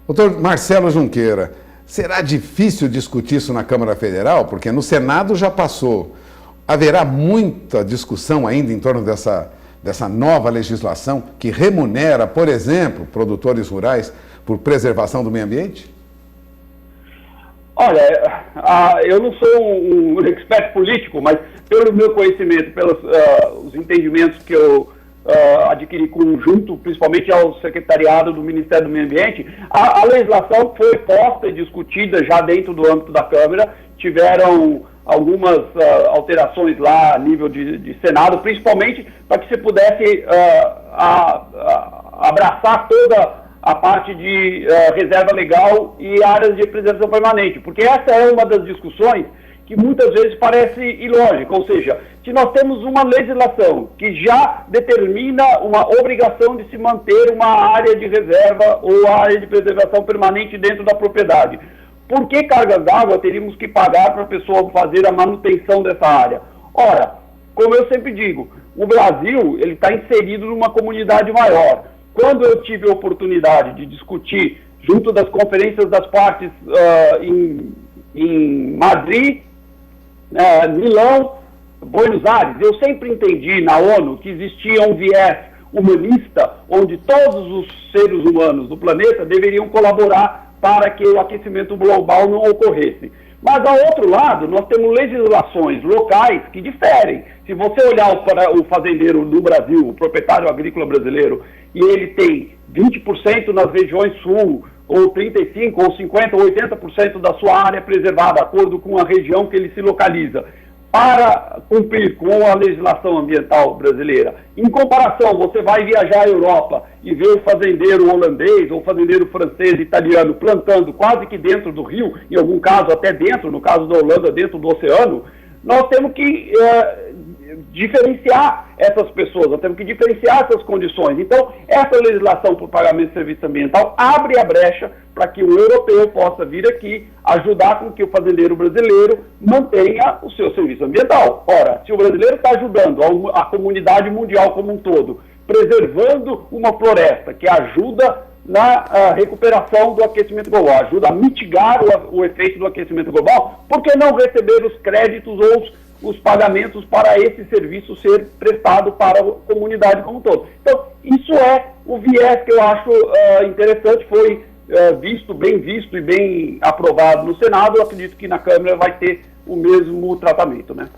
Doutor Marcelo Junqueira, será difícil discutir isso na Câmara Federal? Porque no Senado já passou. Haverá muita discussão ainda em torno dessa nova legislação que remunera, por exemplo, produtores rurais por preservação do meio ambiente? Olha, eu não sou um expert político, mas pelo meu conhecimento, pelos os entendimentos que eu adquiri conjunto, principalmente ao secretariado do Ministério do Meio Ambiente, a legislação foi posta e discutida já dentro do âmbito da Câmara, tiveram algumas alterações lá a nível de Senado, principalmente para que se pudesse abraçar toda a parte de reserva legal e áreas de preservação permanente, porque essa é uma das discussões que muitas vezes parece ilógica, ou seja, se nós temos uma legislação que já determina uma obrigação de se manter uma área de reserva ou área de preservação permanente dentro da propriedade, por que cargas d'água teríamos que pagar para a pessoa fazer a manutenção dessa área? Ora, como eu sempre digo, o Brasil ele está inserido numa comunidade maior. Quando eu tive a oportunidade de discutir junto das conferências das partes em Madrid, Milão, Buenos Aires, eu sempre entendi na ONU que existia um viés humanista onde todos os seres humanos do planeta deveriam colaborar para que o aquecimento global não ocorresse. Mas, ao outro lado, nós temos legislações locais que diferem. Se você olhar para o fazendeiro do Brasil, o proprietário agrícola brasileiro, e ele tem 20% nas regiões sul, ou 35%, ou 50%, ou 80% da sua área preservada, de acordo com a região que ele se localiza, para cumprir com a legislação ambiental brasileira. Em comparação, você vai viajar à Europa e ver o fazendeiro holandês ou fazendeiro francês, italiano, plantando quase que dentro do rio, em algum caso até dentro, no caso da Holanda, dentro do oceano, nós temos que diferenciar essas pessoas, nós temos que diferenciar essas condições. Então, essa legislação por pagamento de serviço ambiental abre a brecha para que o europeu possa vir aqui ajudar com que o fazendeiro brasileiro mantenha o seu serviço ambiental. Ora, se o brasileiro está ajudando a comunidade mundial como um todo, preservando uma floresta que ajuda na recuperação do aquecimento global, ajuda a mitigar o efeito do aquecimento global, por que não receber os créditos ou os pagamentos para esse serviço ser prestado para a comunidade como um todo? Então, isso é o viés que eu acho interessante, foi bem visto e bem aprovado no Senado. Eu acredito que na Câmara vai ter o mesmo tratamento, né?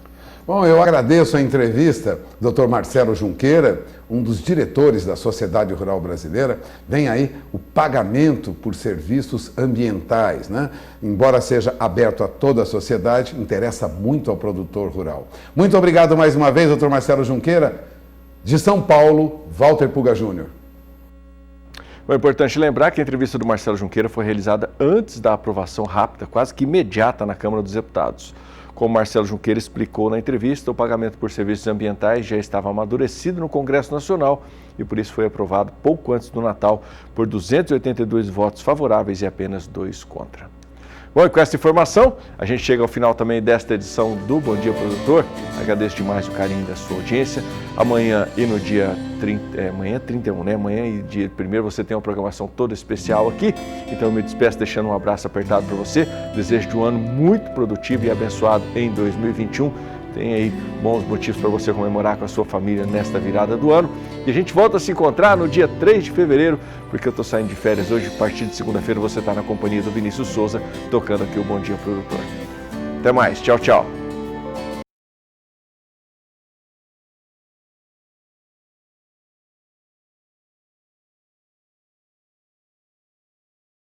Bom, eu agradeço a entrevista, Dr. Marcelo Junqueira, um dos diretores da Sociedade Rural Brasileira. Vem aí o pagamento por serviços ambientais, né? Embora seja aberto a toda a sociedade, interessa muito ao produtor rural. Muito obrigado mais uma vez, Dr. Marcelo Junqueira. De São Paulo, Walter Puga Júnior. É importante lembrar que a entrevista do Marcelo Junqueira foi realizada antes da aprovação rápida, quase que imediata, na Câmara dos Deputados. Como Marcelo Junqueira explicou na entrevista, o pagamento por serviços ambientais já estava amadurecido no Congresso Nacional e por isso foi aprovado pouco antes do Natal por 282 votos favoráveis e apenas 2 contra. Bom, e com essa informação, a gente chega ao final também desta edição do Bom Dia Produtor. Agradeço demais o carinho da sua audiência. Amanhã e no dia 31, né? Amanhã e dia 1º você tem uma programação toda especial aqui. Então eu me despeço deixando um abraço apertado para você. Desejo de um ano muito produtivo e abençoado em 2021. Tem aí bons motivos para você comemorar com a sua família nesta virada do ano. E a gente volta a se encontrar no dia 3 de fevereiro, porque eu estou saindo de férias hoje. A partir de segunda-feira você está na companhia do Vinícius Souza, tocando aqui o Bom Dia Produtor. Até mais, tchau, tchau.